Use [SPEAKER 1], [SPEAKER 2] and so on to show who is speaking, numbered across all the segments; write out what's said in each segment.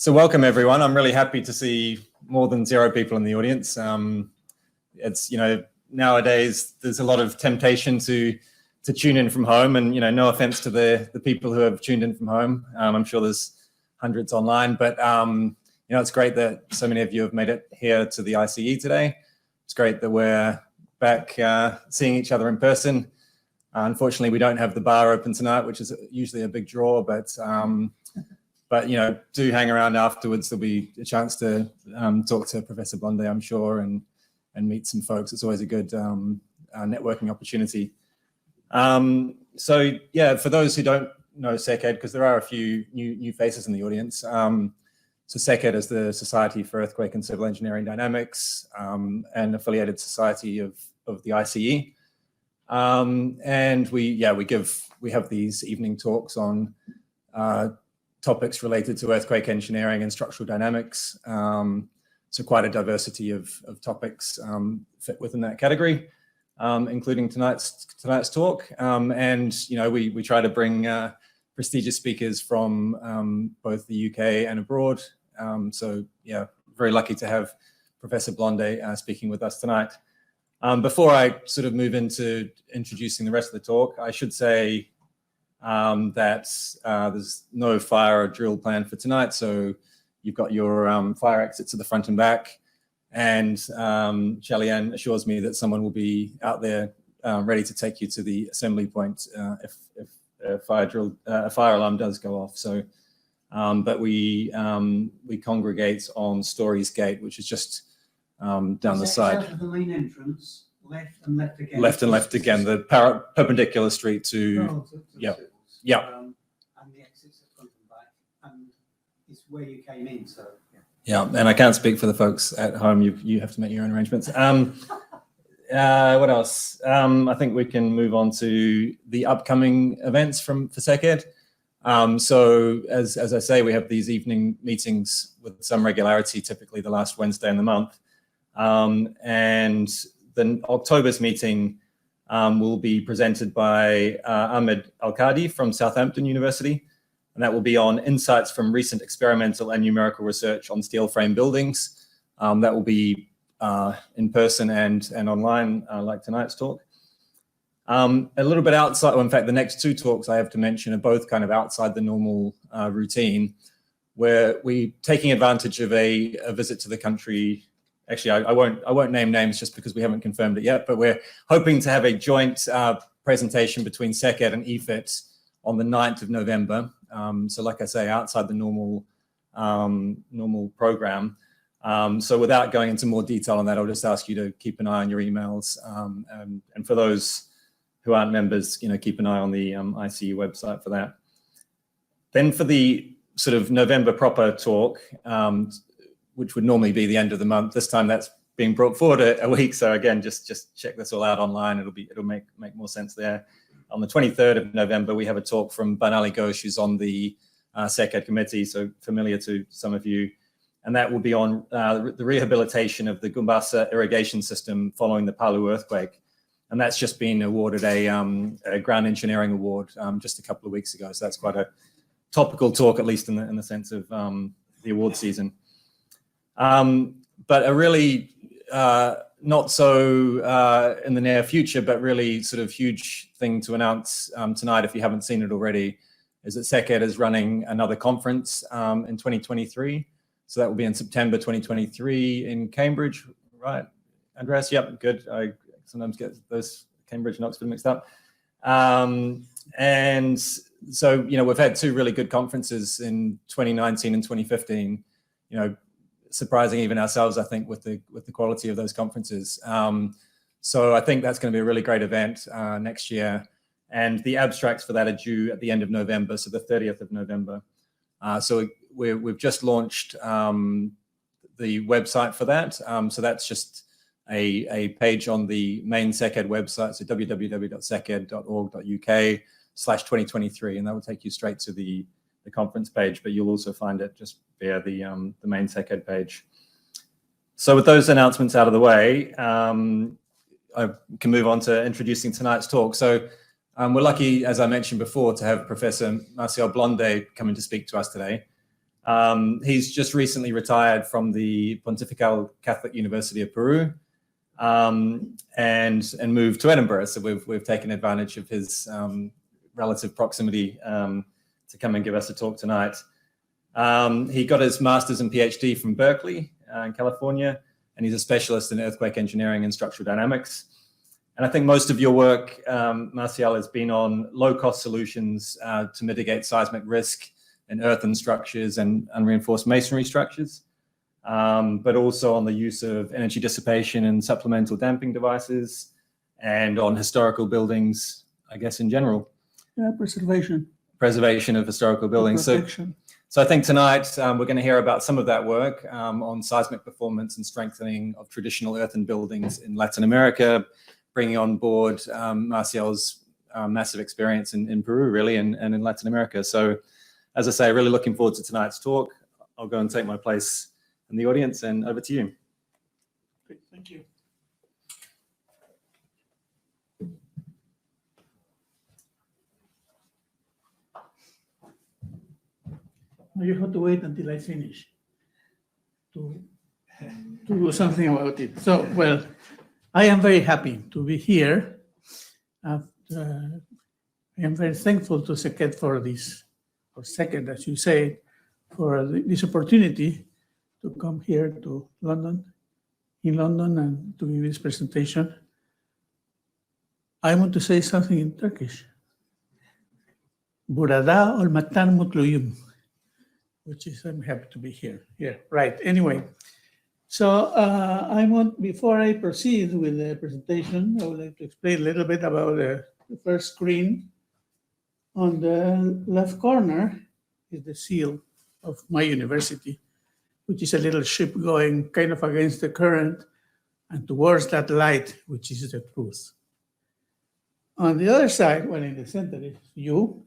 [SPEAKER 1] So welcome everyone. I'm really happy to see more than 0 people in the audience. It's, nowadays there's a lot of temptation to tune in from home, and no offense to the people who have tuned in from home. I'm sure there's hundreds online, but it's great that so many of you have made it here to the ICE today. It's great that we're back seeing each other in person. Unfortunately, we don't have the bar open tonight, which is usually a big draw, but do hang around afterwards. There'll be a chance to talk to Professor Blondet, I'm sure, and meet some folks. It's always a good networking opportunity. For those who don't know SecEd, because there are a few new faces in the audience. So SecEd is the Society for Earthquake and Civil Engineering Dynamics, an affiliated society of the ICE. And we have these evening talks on topics related to earthquake engineering and structural dynamics. So quite a diversity of topics fit within that category, including tonight's talk. We try to bring prestigious speakers from both the UK and abroad. Very lucky to have Professor Blondet speaking with us tonight. Before I sort of move into introducing the rest of the talk, I should say that there's no fire or drill plan for tonight. So you've got your fire exits at the front and back. And Shelley-Ann assures me that someone will be out there ready to take you to the assembly point if a fire alarm does go off. So, but we congregate on Stories Gate, which is just down the side.
[SPEAKER 2] Out of the main entrance, left and left again.
[SPEAKER 1] Left and left again, the perpendicular street to, yeah.
[SPEAKER 2] And the exits are front and back, and it's where you came in, so.
[SPEAKER 1] Yeah, and I can't speak for the folks at home. You have to make your own arrangements. What else? I think we can move on to the upcoming events for SecEd. So as I say, we have these evening meetings with some regularity, typically the last Wednesday in the month. And then October's meeting will be presented by Ahmed Al-Qadi from Southampton University. And that will be on insights from recent experimental and numerical research on steel frame buildings. That will be in person and online, like tonight's talk. A little bit outside, well, in fact, the next 2 talks I have to mention are both kind of outside the normal routine, where we're taking advantage of a visit to the country. Actually, I won't name names just because we haven't confirmed it yet, but we're hoping to have a joint presentation between SecEd and EFIT on the 9th of November. So like I say, outside the normal program. So without going into more detail on that, I'll just ask you to keep an eye on your emails. And for those who aren't members, keep an eye on the ICU website for that. Then for the sort of November proper talk, which would normally be the end of the month, this time that's being brought forward a week. So again, just check this all out online. It'll make more sense there. On the 23rd of November, we have a talk from Banali Ghosh, who's on the SecEd committee, so familiar to some of you. And that will be on the rehabilitation of the Gumbasa irrigation system following the Palu earthquake. And that's just been awarded a ground engineering award just a couple of weeks ago. So that's quite a topical talk, at least in the sense of the award season. But a really not so in the near future, but really sort of huge thing to announce tonight, if you haven't seen it already, is that SecEd is running another conference in 2023. So that will be in September 2023 in Cambridge, right, Andreas? Yep, good. I sometimes get those Cambridge and Oxford mixed up. And so, we've had 2 really good conferences in 2019 and 2015, surprising even ourselves, I think, with the quality of those conferences. So I think that's going to be a really great event next year. And the abstracts for that are due at the end of November, so the 30th of November. So we've just launched the website for that. So that's just a page on the main SecEd website, so www.seced.org.uk/2023, and that will take you straight to the conference page, but you'll also find it just via the main SecEd page. So with those announcements out of the way, I can move on to introducing tonight's talk. So we're lucky, as I mentioned before, to have Professor Marcial Blondet coming to speak to us today. He's just recently retired from the Pontifical Catholic University of Peru, and moved to Edinburgh. So we've taken advantage of his relative proximity to come and give us a talk tonight. He got his master's and PhD from Berkeley in California, and he's a specialist in earthquake engineering and structural dynamics. And I think most of your work, Marcial, has been on low-cost solutions to mitigate seismic risk in earthen structures and unreinforced masonry structures, but also on the use of energy dissipation and supplemental damping devices, and on historical buildings, I guess, in general.
[SPEAKER 3] Yeah,
[SPEAKER 1] Preservation of historical buildings. So I think tonight we're going to hear about some of that work on seismic performance and strengthening of traditional earthen buildings in Latin America, bringing on board Marcial's massive experience in Peru, really, and in Latin America. So, as I say, really looking forward to tonight's talk. I'll go and take my place in the audience, and over to you.
[SPEAKER 3] Great, thank you. Now you have to wait until I finish to do something about it. So, well, I am very happy to be here. I am very thankful to SECED for this, or SECED, as you say, for this opportunity to come here to London, and to give this presentation. I want to say something in Turkish. Burada olmaktan mutluyum, which is I'm happy to be here. Yeah, right. Anyway, so before I proceed with the presentation, I would like to explain a little bit about the first screen. On the left corner is the seal of my university, which is a little ship going kind of against the current and towards that light, which is the truth. On the other side, well, in the center is you,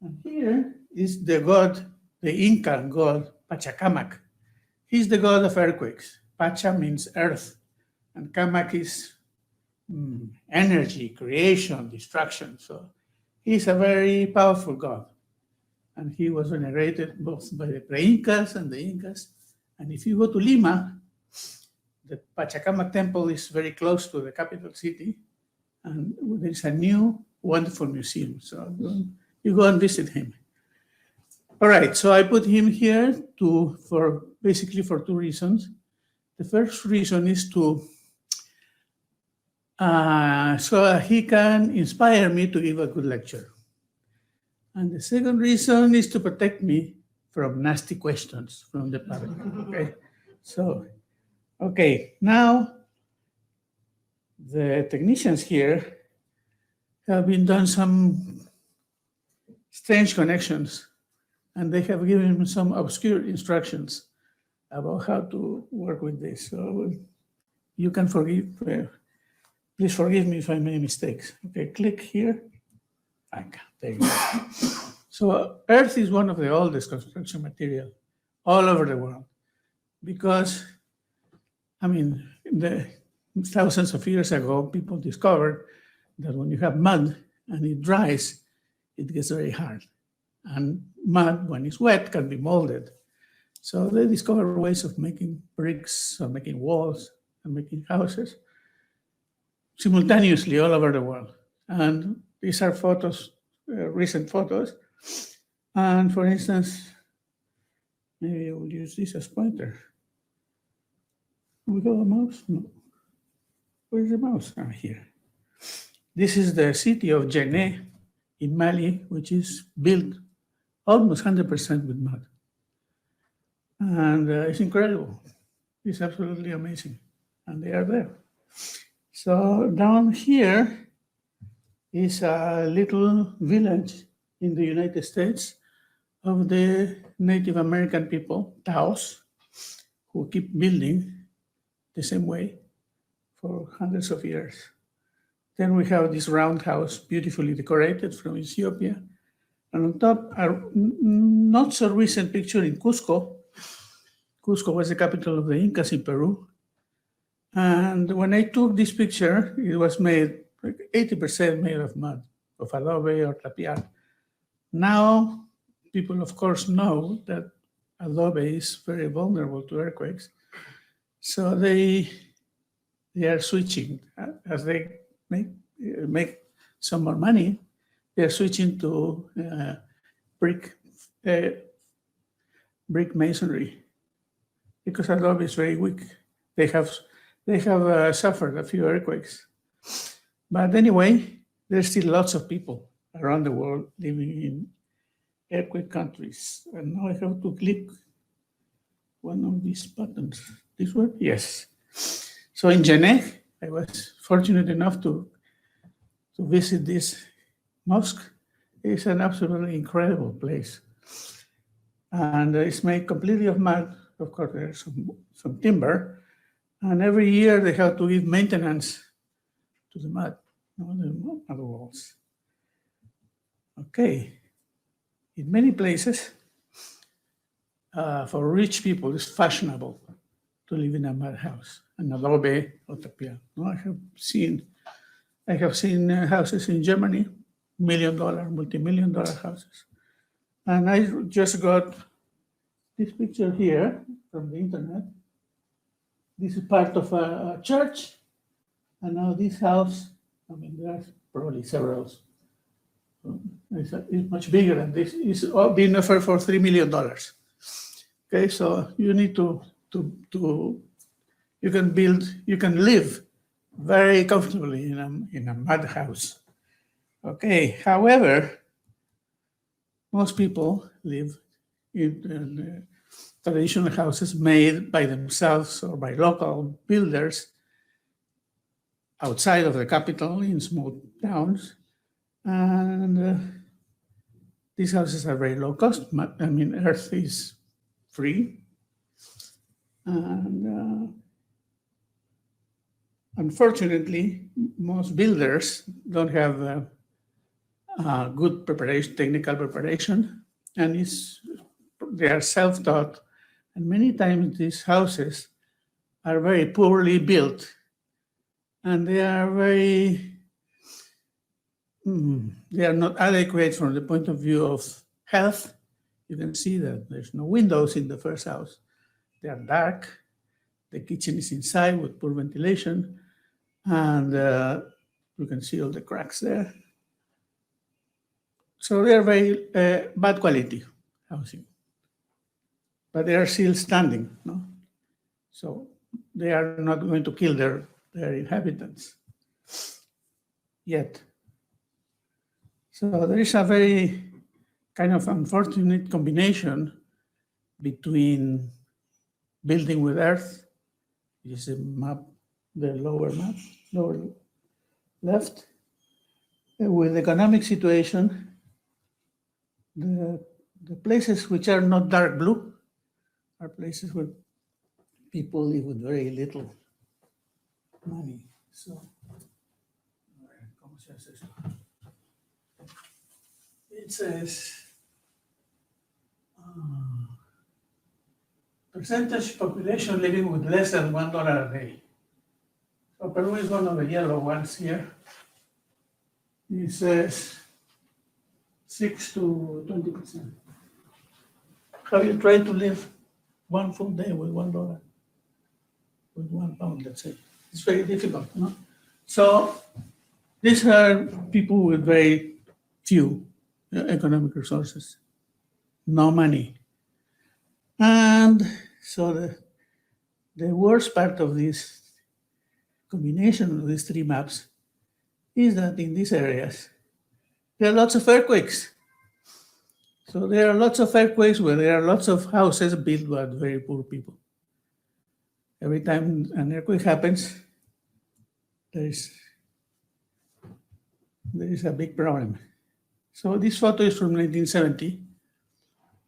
[SPEAKER 3] and here is the god, the Inca god, Pachacamac. He's the god of earthquakes. Pacha means earth, and Camac is energy, creation, destruction. So he's a very powerful god. And he was venerated both by the pre-Incas and the Incas. And if you go to Lima, the Pachacamac temple is very close to the capital city. And there's a new, wonderful museum. So you go and visit him. All right, so I put him here basically for two reasons. The first reason is to so he can inspire me to give a good lecture. And the second reason is to protect me from nasty questions from the public. Okay, so, okay, now the technicians here have been done some strange connections, and they have given me some obscure instructions about how to work with this. So you can please forgive me if I make mistakes. Okay, click here. There you go. So earth is one of the oldest construction material all over the world, because, I mean, thousands of years ago, people discovered that when you have mud and it dries, it gets very hard. And mud, when it's wet, can be molded. So they discovered ways of making bricks, or making walls, and making houses simultaneously all over the world. And these are photos, recent photos. And for instance, maybe I will use this as pointer. We got a mouse? No. Where's the mouse? Ah, here. This is the city of Djenné in Mali, which is built almost 100% with mud. And it's incredible. It's absolutely amazing. And they are there. So down here is a little village in the United States of the Native American people, Taos, who keep building the same way for hundreds of years. Then we have this roundhouse, beautifully decorated, from Ethiopia. And on top, a not so recent picture in Cusco. Cusco was the capital of the Incas in Peru. And when I took this picture, it was made, like 80% made of mud, of adobe or tapial. Now, people, of course, know that adobe is very vulnerable to earthquakes. So they are switching as they make some more money. They are switching to brick masonry because adobe is very weak. They have suffered a few earthquakes, but anyway, there's still lots of people around the world living in earthquake countries. And now I have to click one of these buttons. This one? Yes. So in Genève, I was fortunate enough to visit this mosque. It's an absolutely incredible place. And it's made completely of mud. Of course, there's some timber. And every year they have to give maintenance to the mud, the mud walls. Okay. In many places, for rich people, it's fashionable to live in a mud house, an adobe utopia. I have seen houses in Germany, $1 million, multi-million-dollar houses. And I just got this picture here from the internet. This is part of a church. And now this house, I mean, there's probably several. It's much bigger than this. It's being offered for $3 million. Okay, so you need you can live very comfortably in a mud house. Okay, however, most people live in traditional houses made by themselves or by local builders outside of the capital in small towns. And these houses are very low cost. I mean, earth is free. And unfortunately, most builders don't have good preparation, technical preparation, and they are self-taught. And many times these houses are very poorly built, and they are not adequate from the point of view of health. You can see that there's no windows in the first house. They are dark. The kitchen is inside with poor ventilation, and you can see all the cracks there. So they are very bad quality housing, but they are still standing, no? So they are not going to kill their inhabitants yet. So there is a very kind of unfortunate combination between building with earth, which is a map, the lower left, with economic situation. The places which are not dark blue are places where people live with very little money. So, it says percentage population living with less than $1 a day. So Peru is one of the yellow ones here. It says 6 to 20%. Have you tried to live one full day with $1, with £1, let's say? It's very difficult, no? So these are people with very few economic resources, no money. And so the worst part of this combination of these three maps is that in these areas, there are lots of earthquakes. So there are lots of earthquakes where there are lots of houses built by very poor people. Every time an earthquake happens, there is a big problem. So this photo is from 1970,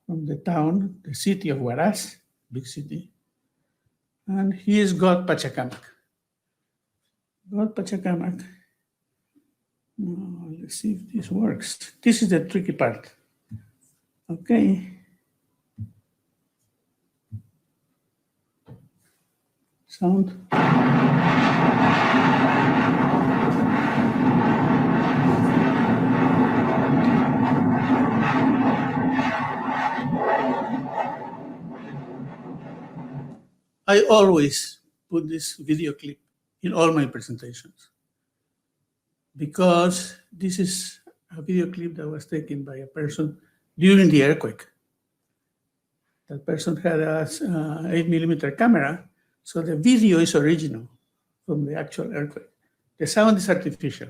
[SPEAKER 3] from the town, the city of Huaraz, big city. And here's God Pachacamac. God Pachacamac. Let's see if this works. This is the tricky part. Okay. Sound. I always put this video clip in all my presentations because this is a video clip that was taken by a person during the earthquake. That person had a 8mm camera, so the video is original from the actual earthquake. The sound is artificial,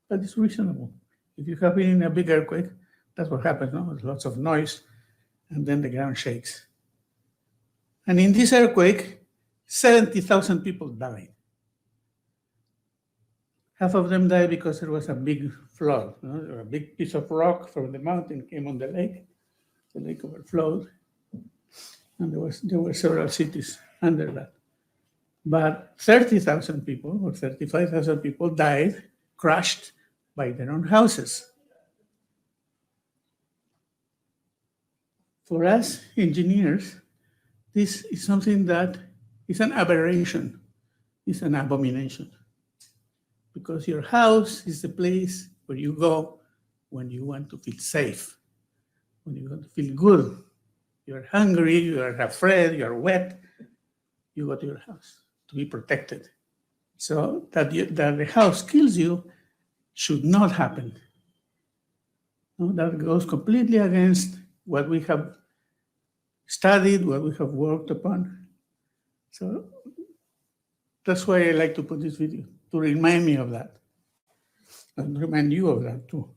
[SPEAKER 3] but it's reasonable. If you have been in a big earthquake, that's what happens, no? There's lots of noise, and then the ground shakes. And in this earthquake, 70,000 people died. Half of them died because there was a big flood. A big piece of rock from the mountain came on the lake. The lake overflowed, and there were several cities under that. But 30,000 people or 35,000 people died, crushed by their own houses. For us engineers, this is something that is an aberration, it's an abomination. Because your house is the place where you go when you want to feel safe, when you want to feel good. You're hungry, you are afraid, you're wet, you go to your house to be protected. So that the house kills you should not happen. No, that goes completely against what we have studied, what we have worked upon. So that's why I like to put this video, to remind me of that, and remind you of that too.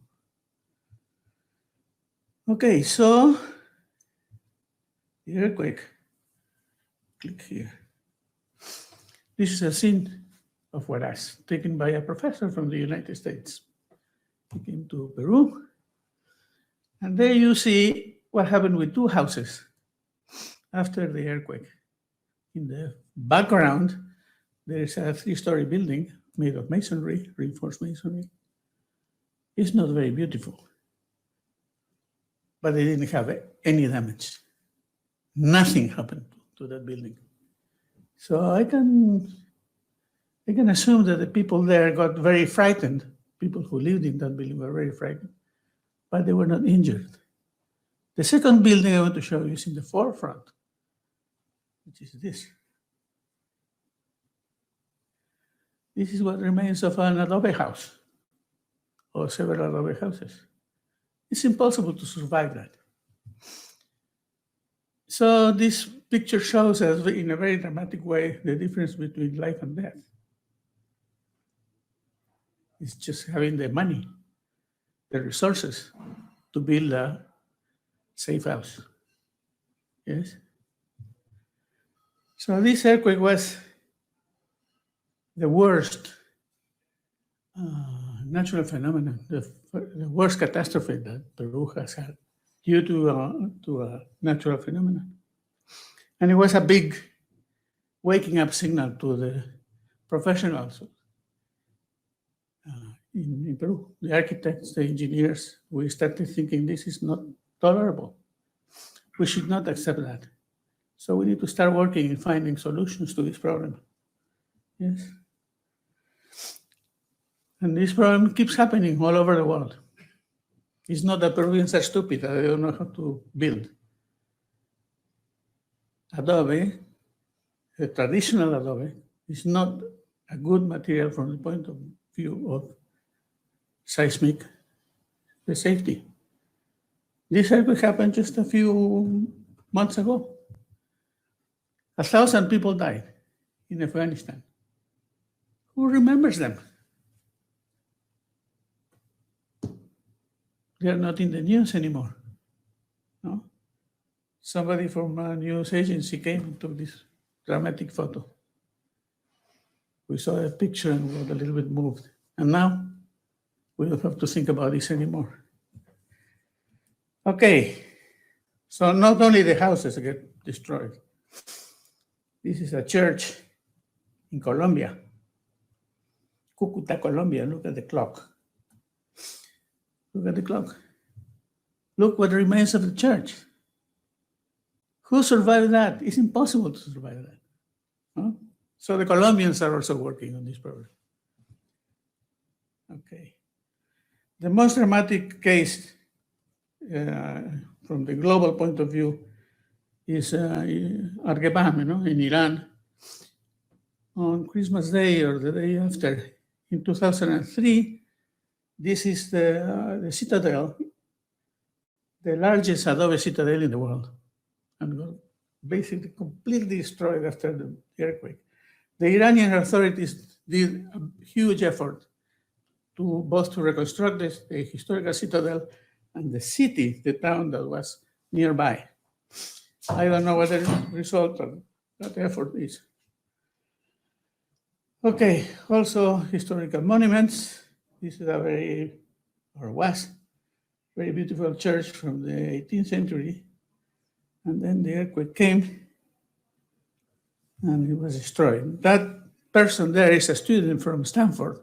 [SPEAKER 3] Okay, so the earthquake, click here. This is a scene of Huaraz, taken by a professor from the United States. He came to Peru, and there you see what happened with two houses after the earthquake. In the background, there is a 3-story building made of masonry, reinforced masonry. It's not very beautiful, but they didn't have any damage. Nothing happened to that building. So I can assume that the people there got very frightened. People who lived in that building were very frightened, but they were not injured. The second building I want to show you is in the forefront, which is this. This is what remains of an adobe house, or several adobe houses. It's impossible to survive that. So this picture shows us in a very dramatic way the difference between life and death. It's just having the money, the resources to build a safe house. Yes? So this earthquake was the worst natural phenomenon, the worst catastrophe that Peru has had due to a natural phenomenon. And it was a big waking up signal to the professionals in Peru, the architects, the engineers. We started thinking this is not tolerable. We should not accept that. So we need to start working and finding solutions to this problem. Yes. And this problem keeps happening all over the world. It's not that Peruvians are stupid, they don't know how to build. Adobe, the traditional adobe, is not a good material from the point of view of seismic, the safety. This earthquake happened just a few months ago. 1,000 people died in Afghanistan. Who remembers them? They are not in the news anymore. No? Somebody from a news agency came and took this dramatic photo. We saw a picture and we got a little bit moved. And now we don't have to think about this anymore. Okay, so not only the houses get destroyed. This is a church in Colombia, Cúcuta, Colombia. Look at the clock. Look at the clock. Look what remains of the church. Who survived that? It's impossible to survive that. Huh? So the Colombians are also working on this problem. Okay. The most dramatic case from the global point of view is Argebam, in Iran, on Christmas Day or the day after in 2003. This is the citadel, the largest adobe citadel in the world, and got basically completely destroyed after the earthquake. The Iranian authorities did a huge effort to both to reconstruct the historical citadel and the city, the town that was nearby. I don't know what the result of that effort is. Okay, also historical monuments. This is a was very beautiful church from the 18th century. And then the earthquake came and it was destroyed. That person there is a student from Stanford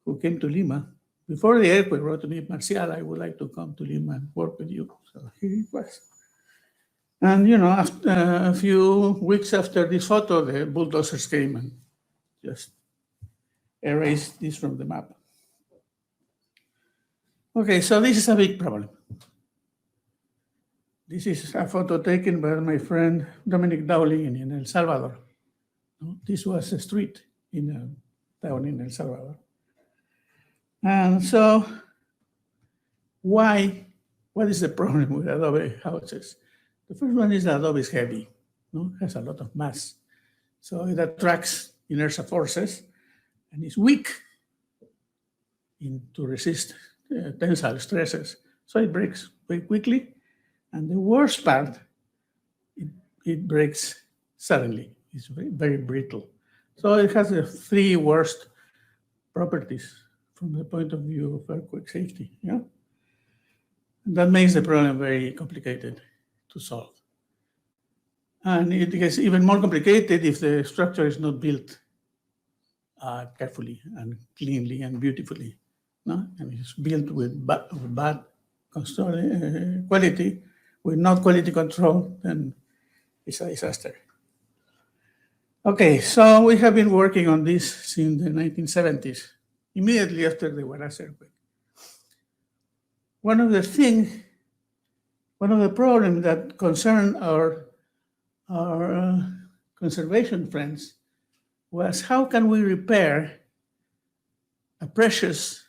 [SPEAKER 3] who came to Lima. Before the earthquake, wrote to me, Marcial, I would like to come to Lima and work with you. So here it was. And, you know, after, a few weeks after this photo, the bulldozers came and just erased this from the map. Okay, so this is a big problem. This is a photo taken by my friend Dominic Dowling in El Salvador. This was a street in a town in El Salvador. And so what is the problem with adobe houses? The first one is that adobe is heavy, has a lot of mass. So it attracts inertial forces and is weak to resist tensile stresses. So it breaks very quickly. And the worst part, it breaks suddenly. It's very, very brittle. So it has the three worst properties from the point of view of earthquake safety. Yeah, and that makes the problem very complicated to solve. And it gets even more complicated if the structure is not built carefully and cleanly and beautifully. No? And it's built with bad quality, with not quality control, then it's a disaster. Okay, so we have been working on this since the 1970s, immediately after the Huaraz earthquake. One of the problems that concern our conservation friends was how can we repair a precious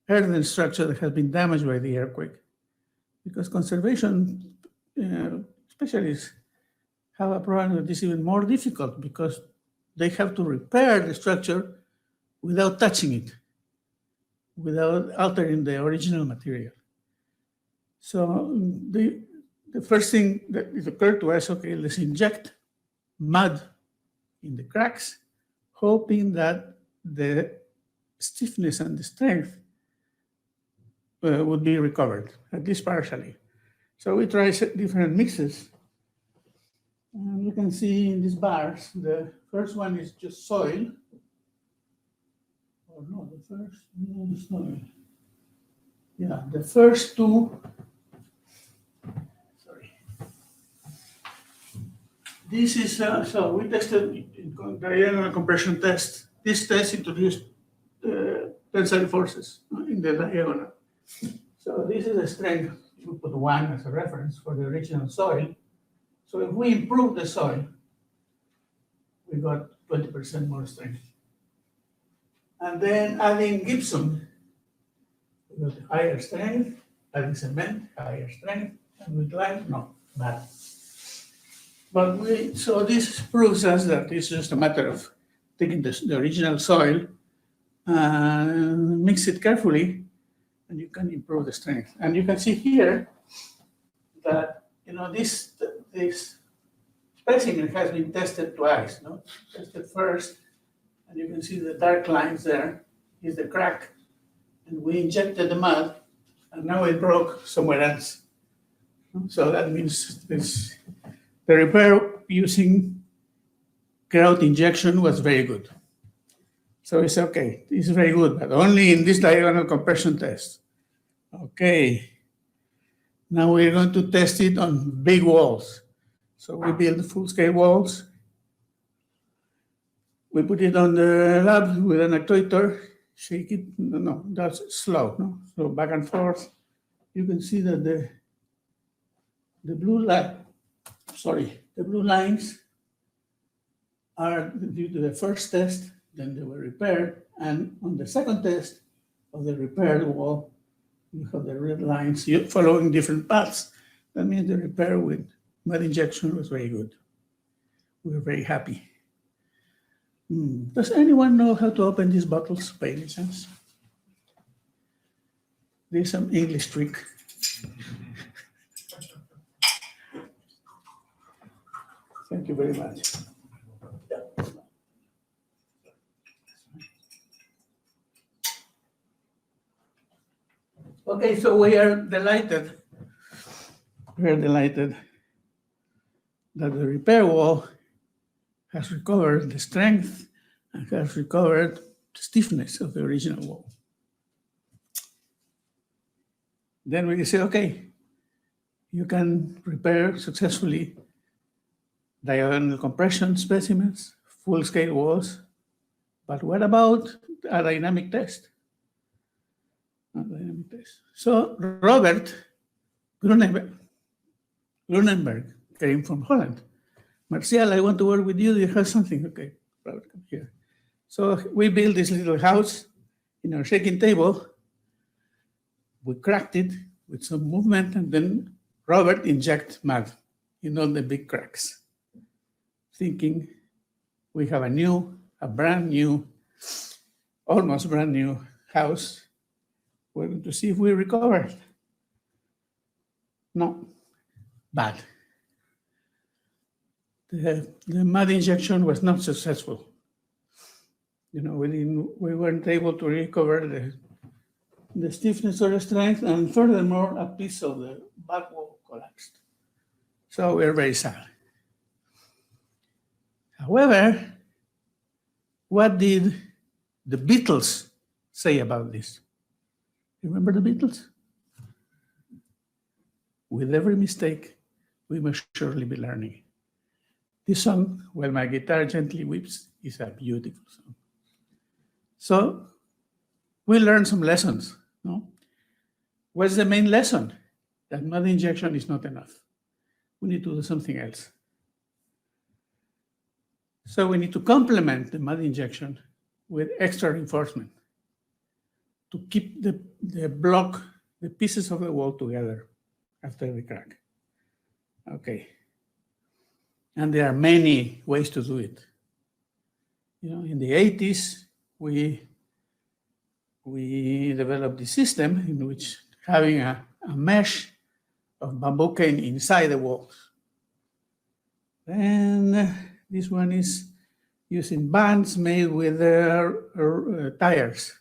[SPEAKER 3] earthen structure that has been damaged by the earthquake? Because conservation specialists have a problem that is even more difficult because they have to repair the structure without touching it, without altering the original material. So the first thing that it occurred to us, okay, let's inject mud in the cracks, hoping that the stiffness and the strength would be recovered, at least partially. So we tried different mixes. And you can see in these bars, the first one is just soil. Or no, the first, no, soil. Yeah, the first two, sorry. This is, so we tested diagonal compression test. This test introduced tensile forces in the diagonal. So this is the strength. We put 1 as a reference for the original soil. So if we improve the soil, we got 20% more strength. And then adding gypsum, we got higher strength. Adding cement, higher strength. And with lime, no, bad. But so this proves us that it's just a matter of taking the original soil and mix it carefully, and you can improve the strength. And you can see here that this specimen has been tested twice. No, tested first, and you can see the dark lines there is the crack, and we injected the mud, and now it broke somewhere else. So that means the repair using grout injection was very good. So it's okay, it's very good, but only in this diagonal compression test. Okay, now we're going to test it on big walls. So we build full-scale walls. We put it on the lab with an actuator, shake it, no, that's slow, no? So back and forth. You can see that the blue lines are due to the first test, then they were repaired, and on the second test of the repaired wall, you have the red lines following different paths. That means the repair with mud injection was very good. We were very happy. Does anyone know how to open these bottles by any chance? There's some English trick. Thank you very much. Okay, so we are delighted. We are delighted that the repair wall has recovered the strength and has recovered the stiffness of the original wall. Then we say, okay, you can repair successfully diagonal compression specimens, full-scale walls, but what about a dynamic test? So Robert Grunenberg came from Holland. Marcial, I want to work with you. Do you have something? Okay, Robert, come here. So we built this little house in our shaking table. We cracked it with some movement, and then Robert injected mud in all the big cracks, thinking we have a brand new, almost brand new house. We're going to see if we recover. No, bad. The mud injection was not successful. You know, we weren't able to recover the stiffness or the strength, and furthermore, a piece of the back wall collapsed. So we're very sad. However, what did the Beatles say about this? Remember the Beatles? With every mistake, we must surely be learning. This song, While My Guitar Gently Weeps, is a beautiful song. So we learned some lessons. No? What's the main lesson? That mud injection is not enough. We need to do something else. So we need to complement the mud injection with extra reinforcement to keep the pieces of the wall together after the crack. Okay. And there are many ways to do it. You know, in the 80s, we developed this system in which having a mesh of bamboo cane inside the walls. And this one is using bands made with tires,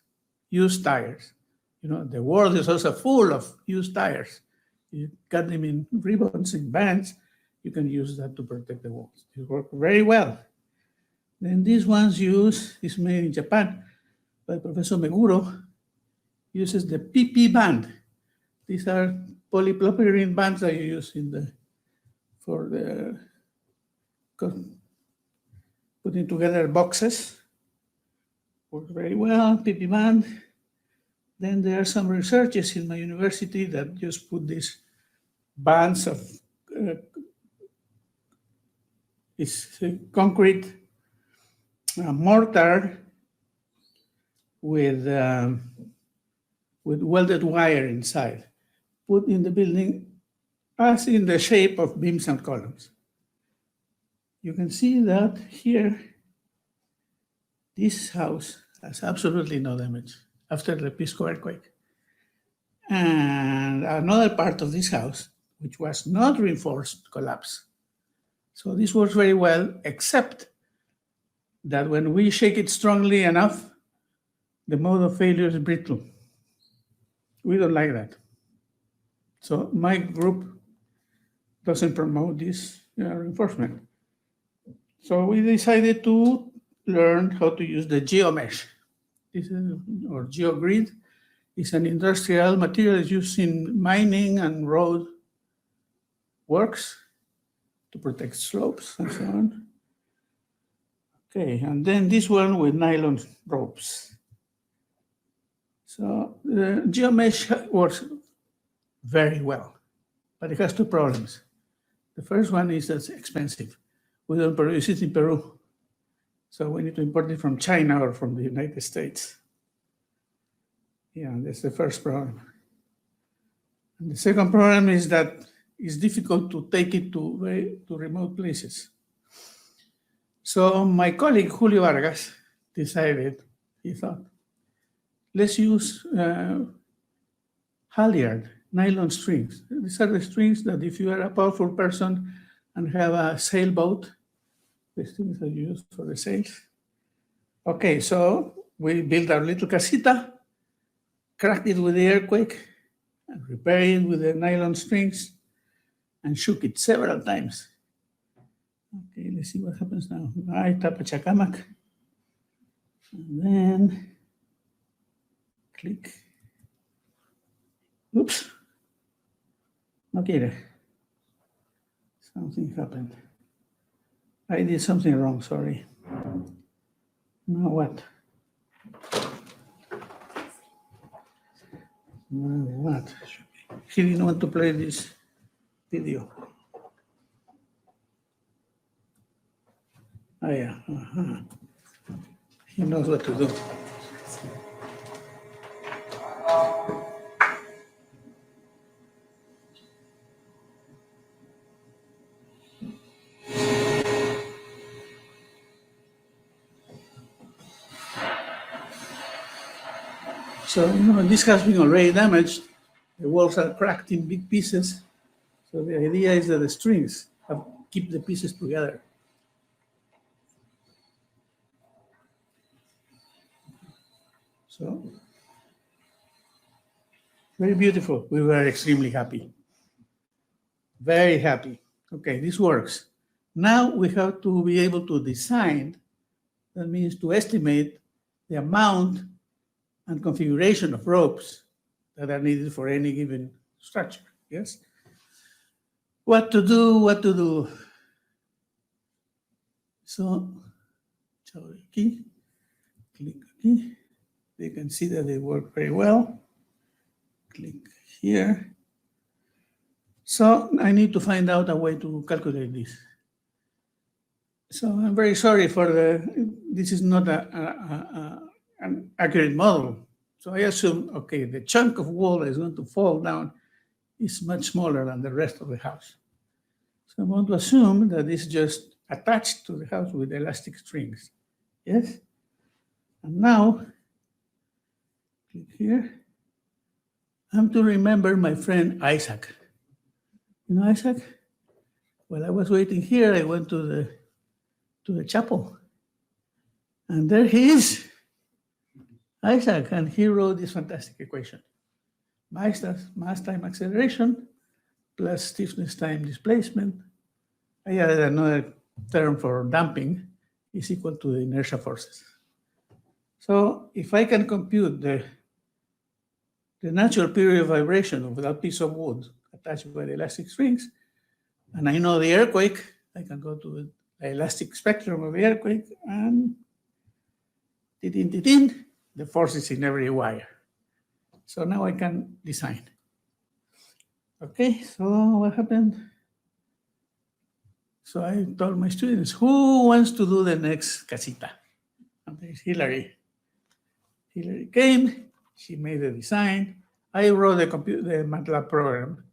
[SPEAKER 3] used tires. You know, the world is also full of used tires. You cut them in ribbons, in bands, you can use that to protect the walls. It works very well. Then these ones is made in Japan by Professor Meguro, uses the PP band. These are polypropylene bands that you use for putting together boxes. Works very well, PP band. Then there are some researchers in my university that just put these bands of concrete mortar with welded wire inside, put in the building as in the shape of beams and columns. You can see that here, this house has absolutely no damage after the Pisco earthquake. And another part of this house, which was not reinforced, collapsed. So this works very well, except that when we shake it strongly enough, the mode of failure is brittle. We don't like that. So my group doesn't promote this reinforcement. So we decided to learn how to use the geomesh. This is, or geogrid, is an industrial material used in mining and road works to protect slopes and so on. Okay, and then this one with nylon ropes. So the geomesh works very well, but it has two problems. The first one is that it's expensive. We don't produce it in Peru. So we need to import it from China or from the United States. Yeah, that's the first problem. And the second problem is that it's difficult to take it to remote places. So my colleague Julio Vargas decided, he thought, let's use halyard, nylon strings. These are the strings that if you are a powerful person and have a sailboat, the strings are used for the sails. Okay, so we built our little casita, cracked it with the earthquake, and repaired it with the nylon strings, and shook it several times. Okay, let's see what happens now. I tap a chacamac, and then click. Oops. Okay, something happened. I did something wrong, sorry. Now what? Now what? He didn't want to play this video. Oh yeah, he knows what to do. So, this has been already damaged. The walls are cracked in big pieces. So the idea is that the strings keep the pieces together. So, very beautiful. We were extremely happy. Very happy. Okay, this works. Now we have to be able to design, that means to estimate the amount and configuration of ropes that are needed for any given structure, yes? What to do? So, key, click key. You can see that they work very well. Click here. So I need to find out a way to calculate this. So I'm very sorry for this is not an accurate model. So I assume, okay, the chunk of wall that is going to fall down is much smaller than the rest of the house. So I'm going to assume that it's just attached to the house with elastic strings, yes? And now, click here. I'm to remember my friend Isaac. You know Isaac? While I was waiting here, I went to the chapel. And there he is, Isaac, and he wrote this fantastic equation. Mass time acceleration plus stiffness time displacement. I added another term for damping is equal to the inertia forces. So if I can compute the natural period of vibration of that piece of wood attached by the elastic strings, and I know the earthquake, I can go to the elastic spectrum of the earthquake and the force is in every wire. So now I can design. Okay, so what happened? So I told my students, who wants to do the next casita? And there's Hillary. Hillary came, she made the design. I wrote the MATLAB program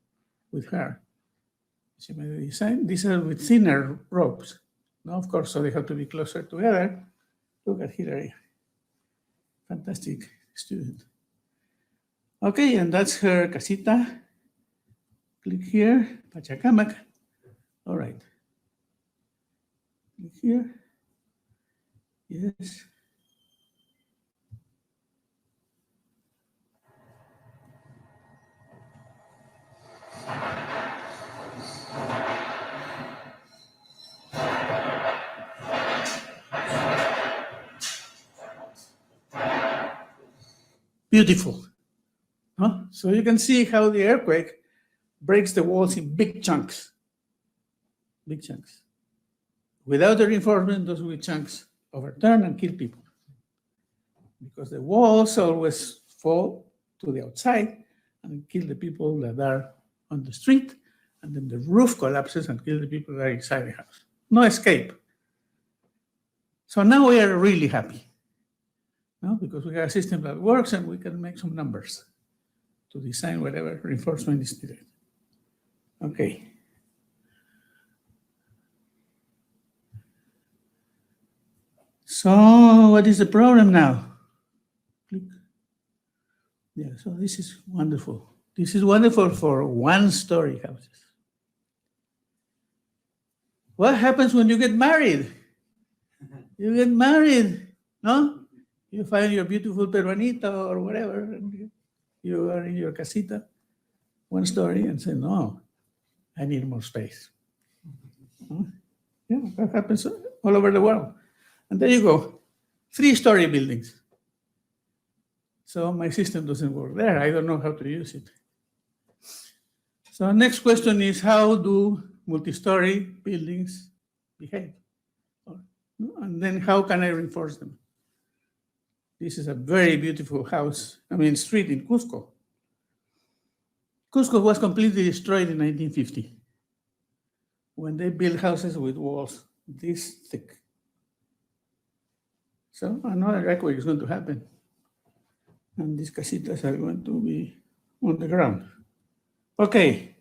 [SPEAKER 3] with her. She made the design. These are with thinner ropes. Now, of course, so they have to be closer together. Look at Hillary. Fantastic student. Okay, and that's her casita. Click here, Pachacamac. All right. Click here. Yes. Beautiful. Huh? So you can see how the earthquake breaks the walls in big chunks. Big chunks. Without the reinforcement, those big chunks overturn and kill people. Because the walls always fall to the outside and kill the people that are on the street, and then the roof collapses and kills the people that are inside the house. No escape. So now we are really happy, no? Because we have a system that works and we can make some numbers to design whatever reinforcement is needed. Okay. So what is the problem now? Click. Yeah, so this is wonderful. This is wonderful for one-story houses. What happens when you get married? You get married, no? You find your beautiful peruanita or whatever, and you are in your casita, one story, and say, no, I need more space. Yeah, that happens all over the world. And there you go, 3-story buildings. So my system doesn't work there. I don't know how to use it. So next question is, how do multi-story buildings behave? And then how can I reinforce them? This is a very beautiful house, street in Cusco. Cusco was completely destroyed in 1950 when they built houses with walls this thick. So another earthquake is going to happen. And these casitas are going to be on the ground. Okay.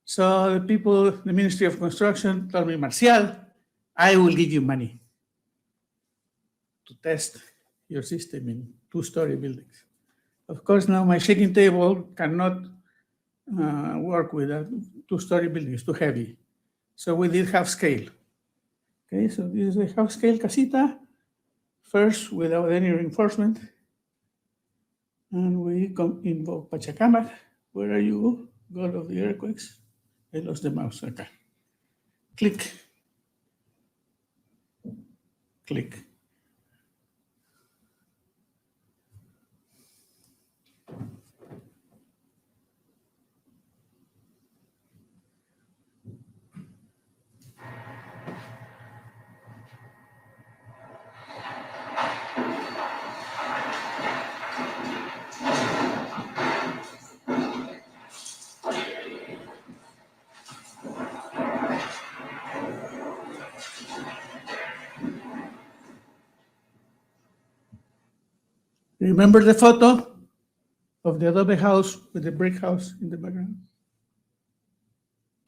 [SPEAKER 3] So the people, the Ministry of Construction told me, Marcial, I will give you money to test your system in 2-story buildings. Of course, now my shaking table cannot work with a 2-story building, it's too heavy. So we did half scale. Okay, so this is a half scale casita, first without any reinforcement. And we invoke Pachacamac. Where are you, God of the earthquakes? I lost the mouse, okay. Click. Click. Remember the photo of the adobe house with the brick house in the background?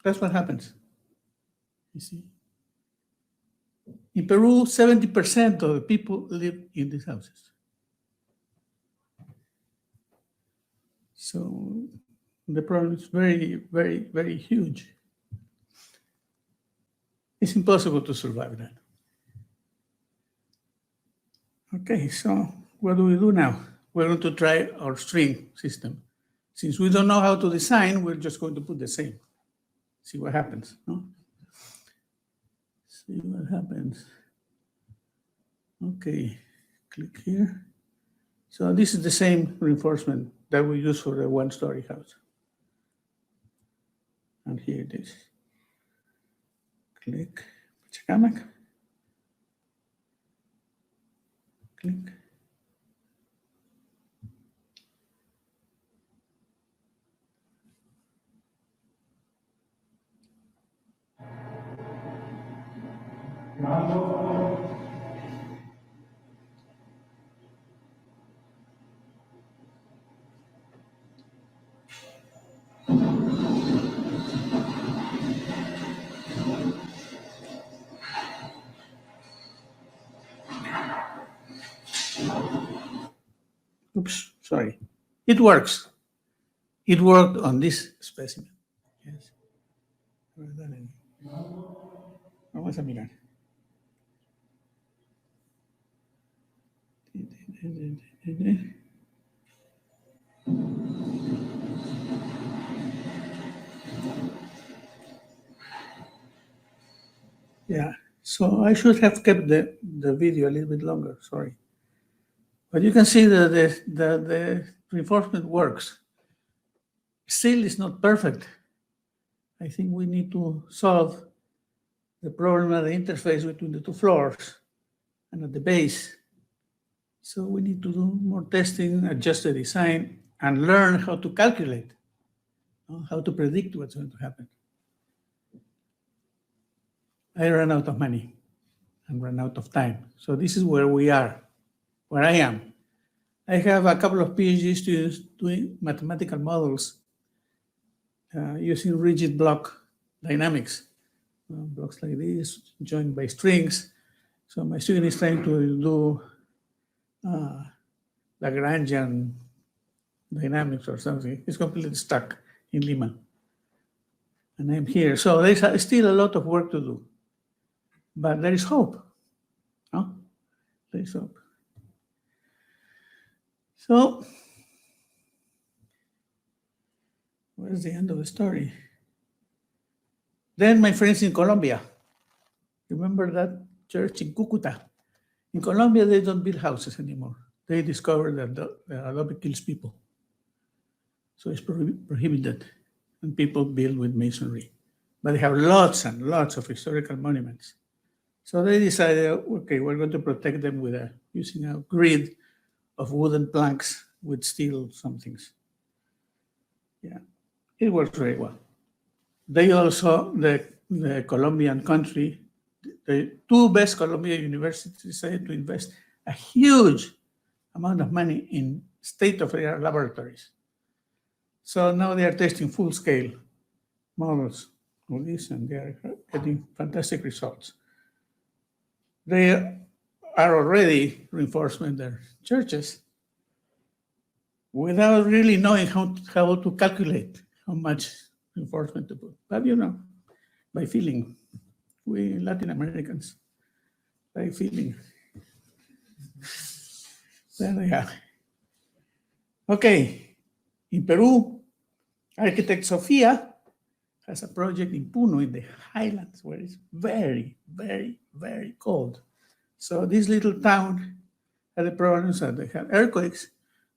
[SPEAKER 3] That's what happens. You see? In Peru, 70% of the people live in these houses. So the problem is very, very, very huge. It's impossible to survive that. Okay, so what do we do now? We're going to try our string system. Since we don't know how to design, we're just going to put the same. See what happens, no? See what happens. Okay, click here. So this is the same reinforcement that we use for the 1-story house. And here it is. Click, Pachacamac. Click. Oops, sorry. It works. It worked on this specimen. Yes. Vamos a mirar. Yeah, so I should have kept the video a little bit longer, sorry. But you can see that the reinforcement works. Still, it's not perfect. I think we need to solve the problem at the interface between the 2 floors and at the base. So we need to do more testing, adjust the design, and learn how to calculate, how to predict what's going to happen. I ran out of money. and run out of time. So this is where we are, where I am. I have a couple of PhD students doing mathematical models using rigid block dynamics. Blocks like this, joined by strings. So my student is trying to do Lagrangian dynamics or something. It's completely stuck in Lima. And I'm here. So there's still a lot of work to do. But there is hope. No? There is hope. So, where's the end of the story? Then my friends in Colombia. Remember that church in Cucuta? In Colombia, they don't build houses anymore. They discovered that the adobe kills people. So it's prohibited, and people build with masonry. But they have lots and lots of historical monuments. So they decided, okay, we're going to protect them with using a grid of wooden planks with steel somethings. Yeah, it works very well. They also, the Colombian country, the two best Colombian universities decided to invest a huge amount of money in state-of-the-art laboratories. So now they are testing full-scale models of this, and they are getting fantastic results. They are already reinforcing their churches without really knowing how to calculate how much reinforcement to put. But you know, by feeling, we Latin Americans, by feeling. There they are. Okay, in Peru, architect Sofia has a project in Puno in the highlands where it's very, very, very cold. So this little town had the problems that they had earthquakes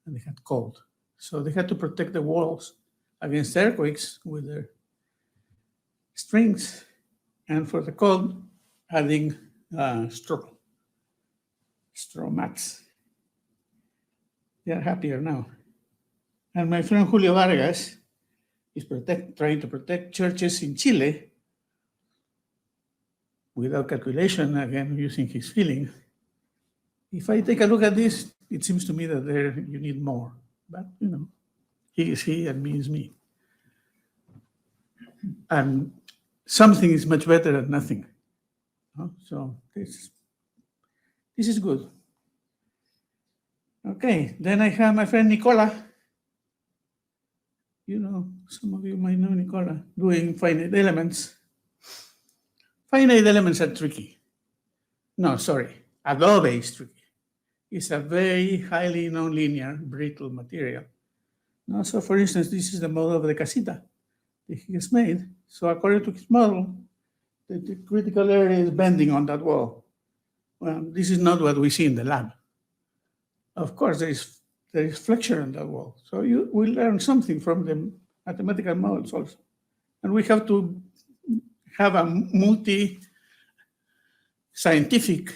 [SPEAKER 3] and they had cold. So they had to protect the walls against earthquakes with their strings, and for the cold, adding straw mats. They are happier now. And my friend Julio Vargas is trying to protect churches in Chile without calculation, again, using his feeling. If I take a look at this, it seems to me that there you need more. But, you know, he is he and me is me. And something is much better than nothing. So this is good. Okay, then I have my friend Nicola. You know, some of you might know Nicola, doing finite elements. Finite elements are tricky. No, sorry, Adobe is tricky. It's a very highly nonlinear, brittle material. Now, so for instance, this is the model of the casita that he has made. So according to his model, the critical area is bending on that wall. Well, this is not what we see in the lab. Of course, there is flexion on that wall. So we learn something from the mathematical models also. And we have to have a multi-scientific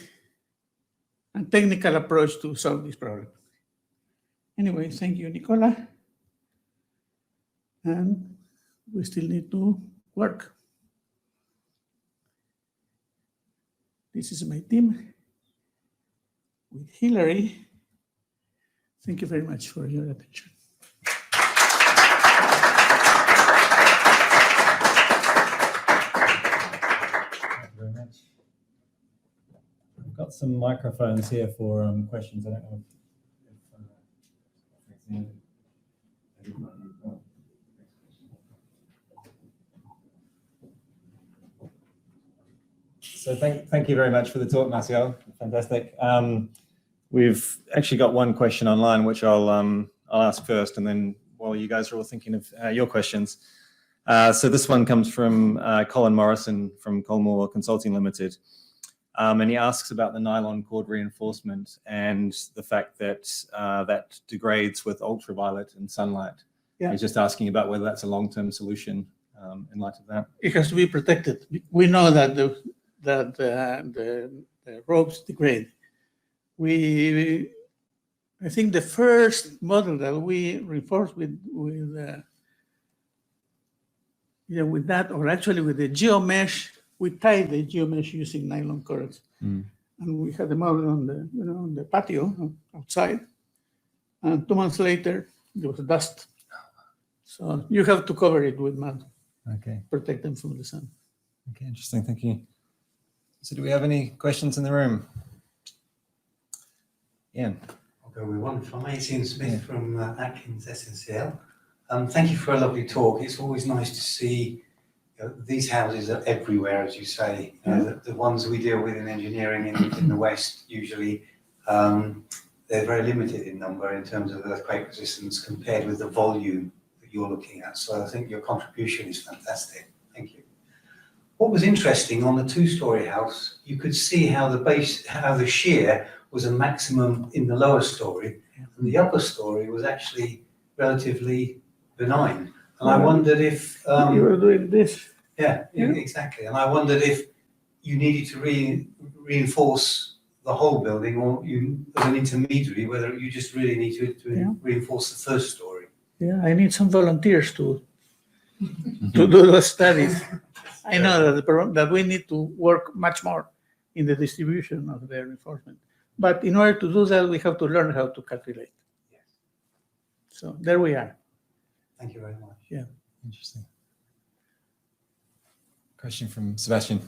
[SPEAKER 3] and technical approach to solve this problem. Anyway, thank you, Nicola. And we still need to work. This is my team with Hillary. Thank you very much for your attention.
[SPEAKER 1] Thank you very much. We've got some microphones here for questions. I don't know if So thank you very much for the talk, Marcial. Fantastic. We've actually got one question online, which I'll ask first, and then while you guys are all thinking of your questions. So this one comes from Colin Morrison from Colmore Consulting Limited. And he asks about the nylon cord reinforcement and the fact that that degrades with ultraviolet and sunlight. Yeah. He's just asking about whether that's a long-term solution in light of that.
[SPEAKER 3] It has to be protected. We know that the ropes degrade. I think the first model that we reinforced with that, or actually with the geomesh we tied the geomesh using nylon cords.
[SPEAKER 1] Mm.
[SPEAKER 3] And we had them out on the, on the patio outside. And 2 months later, there was dust. So you have to cover it with mud,
[SPEAKER 1] Okay.
[SPEAKER 3] protect them from the sun.
[SPEAKER 1] Okay, interesting. Thank you. So do we have any questions in the room? Ian?
[SPEAKER 4] I'll go with one from Ian Smith from Atkins SNCL. Thank you for a lovely talk. It's always nice to see these houses are everywhere, as you say. The ones we deal with in engineering in the West, usually, they're very limited in number in terms of earthquake resistance compared with the volume that you're looking at. So I think your contribution is fantastic. Thank you. What was interesting on the 2-story house, you could see how the shear was a maximum in the lower story, and the upper story was actually relatively benign. And I wondered if
[SPEAKER 3] you were doing this.
[SPEAKER 4] Yeah, exactly. And I wondered if you needed to reinforce the whole building, or you, as an intermediary, whether you just really need to reinforce the first story.
[SPEAKER 3] Yeah, I need some volunteers to do those studies. I know that we need to work much more in the distribution of the reinforcement. But in order to do that, we have to learn how to calculate.
[SPEAKER 4] Yes.
[SPEAKER 3] So there we are.
[SPEAKER 4] Thank you very much.
[SPEAKER 3] Yeah.
[SPEAKER 1] Interesting. Question from Sebastian.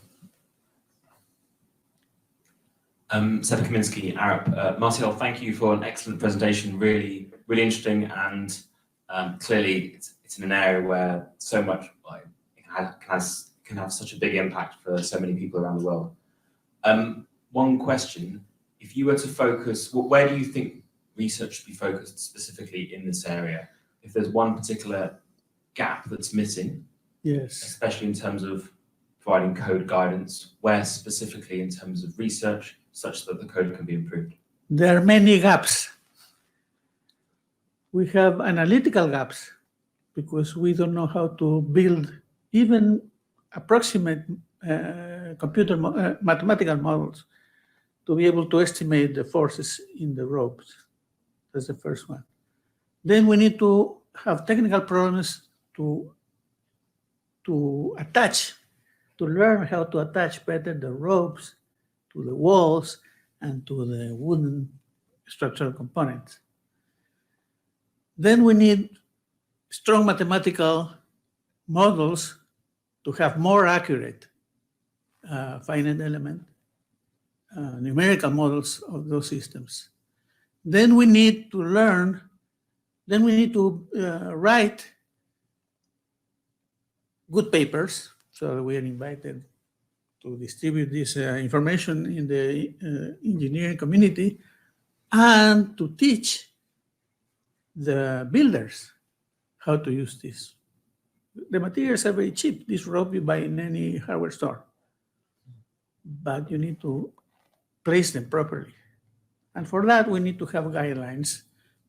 [SPEAKER 5] Seba Kaminsky, Arab. Marcial, thank you for an excellent presentation. Really, really interesting, and clearly it's in an area where so much can have such a big impact for so many people around the world. One question: if you were to focus, where do you think research should be focused specifically in this area? If there's one particular gap that's missing,
[SPEAKER 3] Yes.
[SPEAKER 5] especially in terms of providing code guidance, where specifically in terms of research, such that the code can be improved?
[SPEAKER 3] There are many gaps. We have analytical gaps because we don't know how to build even approximate mathematical models to be able to estimate the forces in the ropes. That's the first one. Then we need to have technical problems to learn how to attach better the ropes to the walls and to the wooden structural components. Then we need strong mathematical models to have more accurate finite element numerical models of those systems. Then we need to write good papers. So we are invited to distribute this information in the engineering community and to teach the builders how to use this. The materials are very cheap. This rope you buy in any hardware store, but you need to place them properly. And for that, we need to have guidelines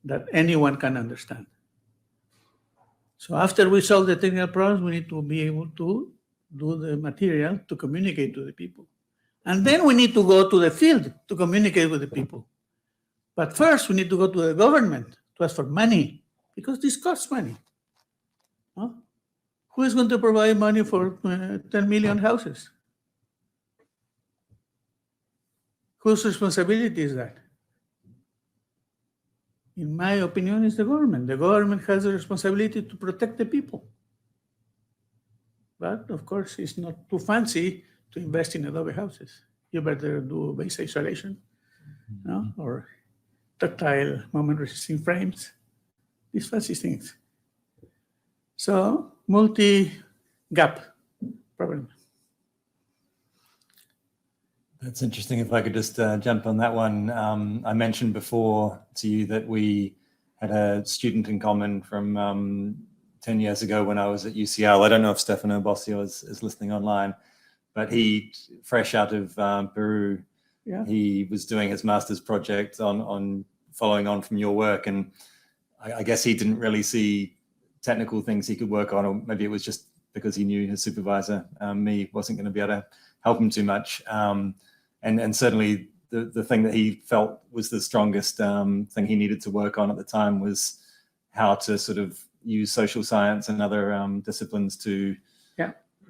[SPEAKER 3] that anyone can understand. So after we solve the technical problems, we need to be able to do the material to communicate to the people. And then we need to go to the field to communicate with the people. But first, we need to go to the government to ask for money, because this costs money. Huh? Who is going to provide money for 10 million houses? Whose responsibility is that? In my opinion, it's the government. The government has the responsibility to protect the people. But of course, it's not too fancy to invest in adobe houses. You better do base isolation, no? Or tactile moment-resisting frames, these fancy things. So, multi-gap problem.
[SPEAKER 1] That's interesting. If I could just jump on that one. I mentioned before to you that we had a student in common from 10 years ago when I was at UCL. I don't know if Stefano Bossio is listening online, but he, fresh out of Peru, he was doing his master's project on following on from your work. And I guess he didn't really see technical things he could work on, or maybe it was just because he knew his supervisor, me, wasn't going to be able to help him too much. And certainly the thing that he felt was the strongest thing he needed to work on at the time was how to sort of use social science and other disciplines to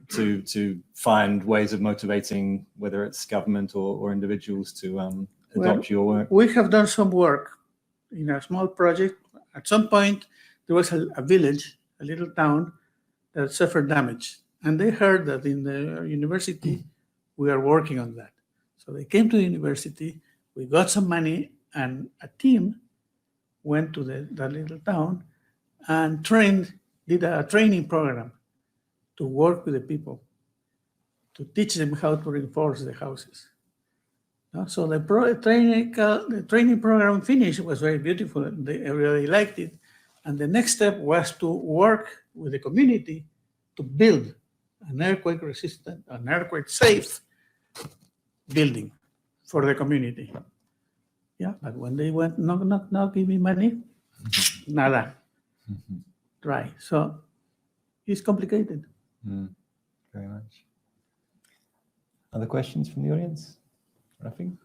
[SPEAKER 1] to find ways of motivating, whether it's government or individuals to adopt your work?
[SPEAKER 3] We have done some work in a small project. At some point, there was a village, a little town that suffered damage. And they heard that in the university, we are working on that. So they came to the university, we got some money, and a team went to that little town and did a training program to work with the people, to teach them how to reinforce the houses. So the training program finished. It was very beautiful. They really liked it. And the next step was to work with the community to build an earthquake-resistant, an earthquake-safe building for the community. Yeah, but when they went, no, give me money, nada, dry. So it's complicated.
[SPEAKER 1] Very much. Other questions from the audience? Rafi?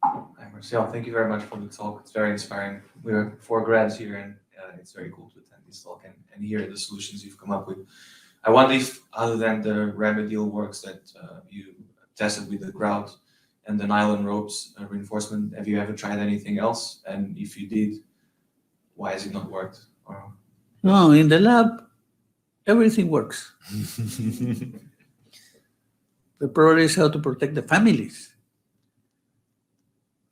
[SPEAKER 6] Hi, Marcial. Thank you very much for the talk. It's very inspiring. We're 4 grads here, and it's very cool to attend this talk and hear the solutions you've come up with. I wonder if, other than the remedial works that you tested with the grout and the nylon ropes reinforcement, have you ever tried anything else? And if you did, why has it not worked? Or...
[SPEAKER 3] No, in the lab, everything works. The problem is how to protect the families.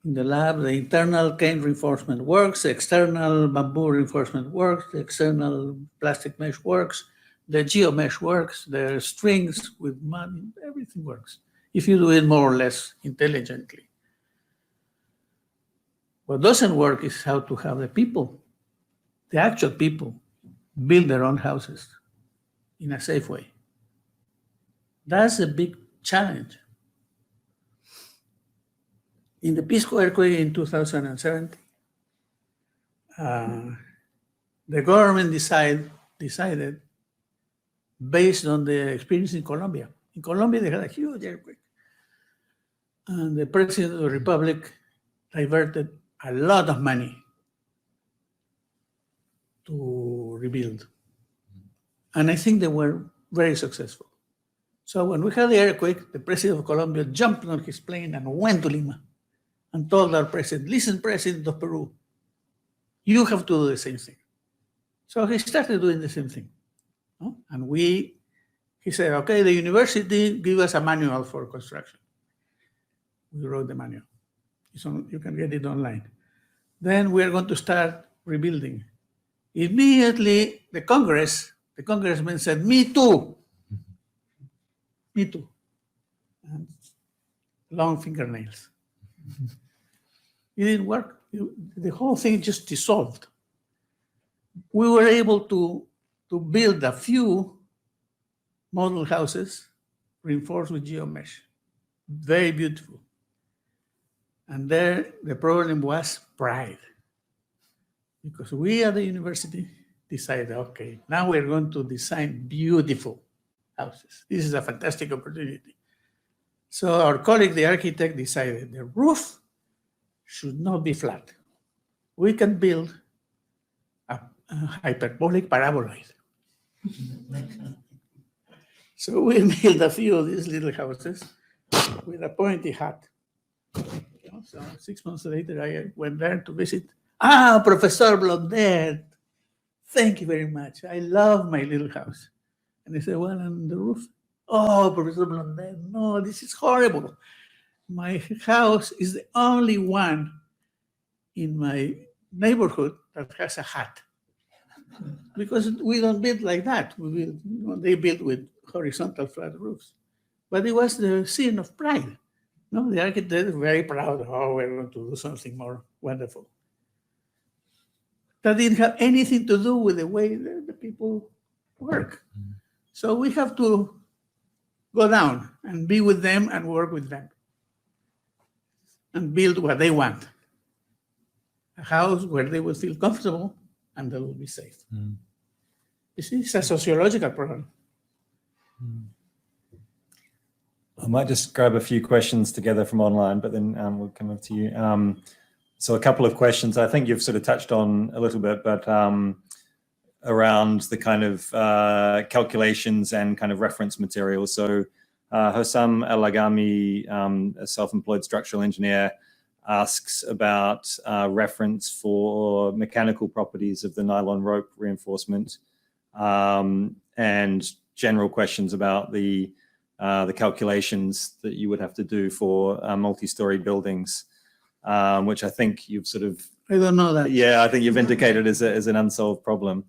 [SPEAKER 3] In the lab, the internal cane reinforcement works, the external bamboo reinforcement works, the external plastic mesh works, the geomesh works, the strings with mud, everything works, if you do it more or less intelligently. What doesn't work is how to have the people, the actual people, build their own houses in a safe way. That's a big challenge. In the Pisco earthquake in 2007, the government decided, based on the experience in Colombia. In Colombia, they had a huge earthquake. And the president of the republic diverted a lot of money to rebuild. And I think they were very successful. So when we had the earthquake, the president of Colombia jumped on his plane and went to Lima and told our president, listen, president of Peru, you have to do the same thing. So he started doing the same thing. No? And he said, okay, the university give us a manual for construction. We wrote the manual. You can get it online. Then we are going to start rebuilding. Immediately, the congressman said, me too. Me too. And long fingernails. It didn't work. The whole thing just dissolved. We were able to build a few model houses reinforced with geomesh. Very beautiful. And there, the problem was pride. Because we at the university decided, okay, now we're going to design beautiful houses. This is a fantastic opportunity. So our colleague, the architect, decided the roof should not be flat. We can build a hyperbolic paraboloid. So we built a few of these little houses with a pointy hat. So 6 months later, I went there to visit. Professor Blondet, thank you very much. I love my little house. And I said, well, and the roof? Oh, Professor Blondet, no, this is horrible. My house is the only one in my neighborhood that has a hat. Because we don't build like that. We build, they build with horizontal flat roofs. But it was the scene of pride. No, the architect is very proud. Oh, we're going to do something more wonderful. That didn't have anything to do with the way the people work. So we have to go down and be with them and work with them and build what they want. A house where they will feel comfortable and they will be safe. You see, it's a sociological problem.
[SPEAKER 1] I might just grab a few questions together from online, but then we'll come up to you. So a couple of questions I think you've sort of touched on a little bit, but around the kind of calculations and kind of reference materials. So Hossam El Agami, a self-employed structural engineer, asks about reference for mechanical properties of the nylon rope reinforcement, and general questions about the calculations that you would have to do for multi-story buildings, which I think you've sort of,
[SPEAKER 3] I don't know that.
[SPEAKER 1] yeah, I think you've indicated as an unsolved problem.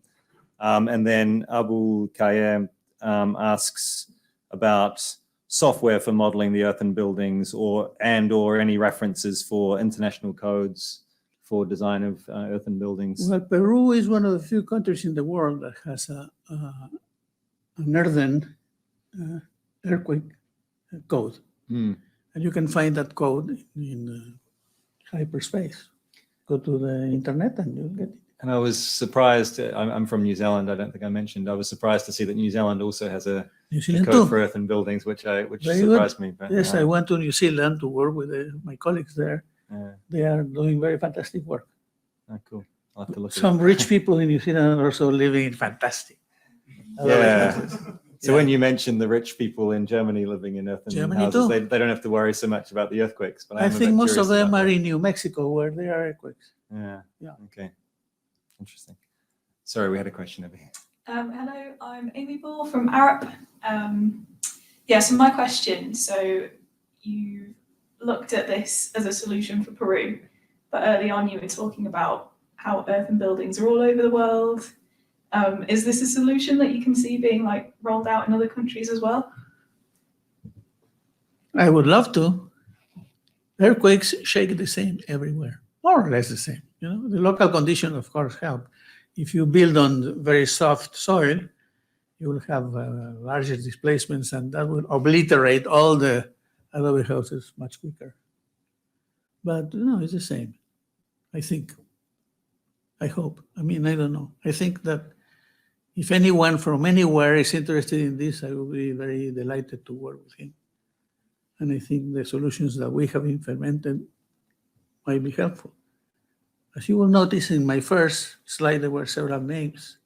[SPEAKER 1] And then Abu Kayem asks about software for modeling the earthen buildings, or any references for international codes for design of earthen buildings.
[SPEAKER 3] Well, Peru is one of the few countries in the world that has an earthen earthquake code.
[SPEAKER 1] Hmm.
[SPEAKER 3] And you can find that code in hyperspace. Go to the internet and you'll get it.
[SPEAKER 1] And I was surprised, I'm from New Zealand, I don't think I mentioned, I was surprised to see that New Zealand also has a
[SPEAKER 3] New Zealand
[SPEAKER 1] code
[SPEAKER 3] too.
[SPEAKER 1] for earthen buildings, which
[SPEAKER 3] Very
[SPEAKER 1] surprised
[SPEAKER 3] good.
[SPEAKER 1] me. But,
[SPEAKER 3] Yes, I went to New Zealand to work with my colleagues there.
[SPEAKER 1] yeah.
[SPEAKER 3] They are doing very fantastic work.
[SPEAKER 1] Oh, cool. I'll have to look
[SPEAKER 3] Some rich people in New Zealand are also living in fantastic.
[SPEAKER 1] Yeah. So
[SPEAKER 3] Yeah.
[SPEAKER 1] when you mentioned the rich people in Germany living in earthen
[SPEAKER 3] Germany
[SPEAKER 1] houses,
[SPEAKER 3] too.
[SPEAKER 1] they don't have to worry so much about the earthquakes. But
[SPEAKER 3] I
[SPEAKER 1] I'm a
[SPEAKER 3] think
[SPEAKER 1] bit
[SPEAKER 3] most of
[SPEAKER 1] curious
[SPEAKER 3] them
[SPEAKER 1] about
[SPEAKER 3] are
[SPEAKER 1] that.
[SPEAKER 3] in New Mexico where there are earthquakes.
[SPEAKER 1] Yeah.
[SPEAKER 3] Yeah.
[SPEAKER 1] Okay. Interesting. Sorry, we had a question over here.
[SPEAKER 7] Hello, I'm Amy Ball from Arup. So my question, so you looked at this as a solution for Peru, but early on you were talking about how earthen buildings are all over the world. Is this a solution that you can see being like rolled out in other countries as well?
[SPEAKER 3] I would love to. Earthquakes shake the same everywhere, more or less the same. You know, the local conditions, of course, help. If you build on very soft soil, you will have larger displacements, and that will obliterate all the adobe houses much quicker. But no, it's the same. I think. I hope. I mean, I don't know. I think that if anyone from anywhere is interested in this, I will be very delighted to work with him. And I think the solutions that we have implemented might be helpful. As you will notice in my first slide, there were several names.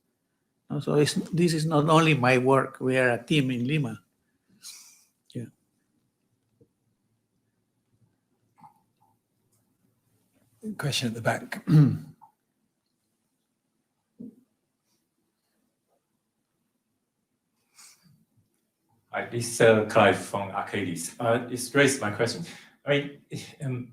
[SPEAKER 3] So this is not only my work, we are a team in Lima. Yeah.
[SPEAKER 1] Question at the back.
[SPEAKER 8] Hi, this is Clive from Arcadis. It's raised my question. I mean,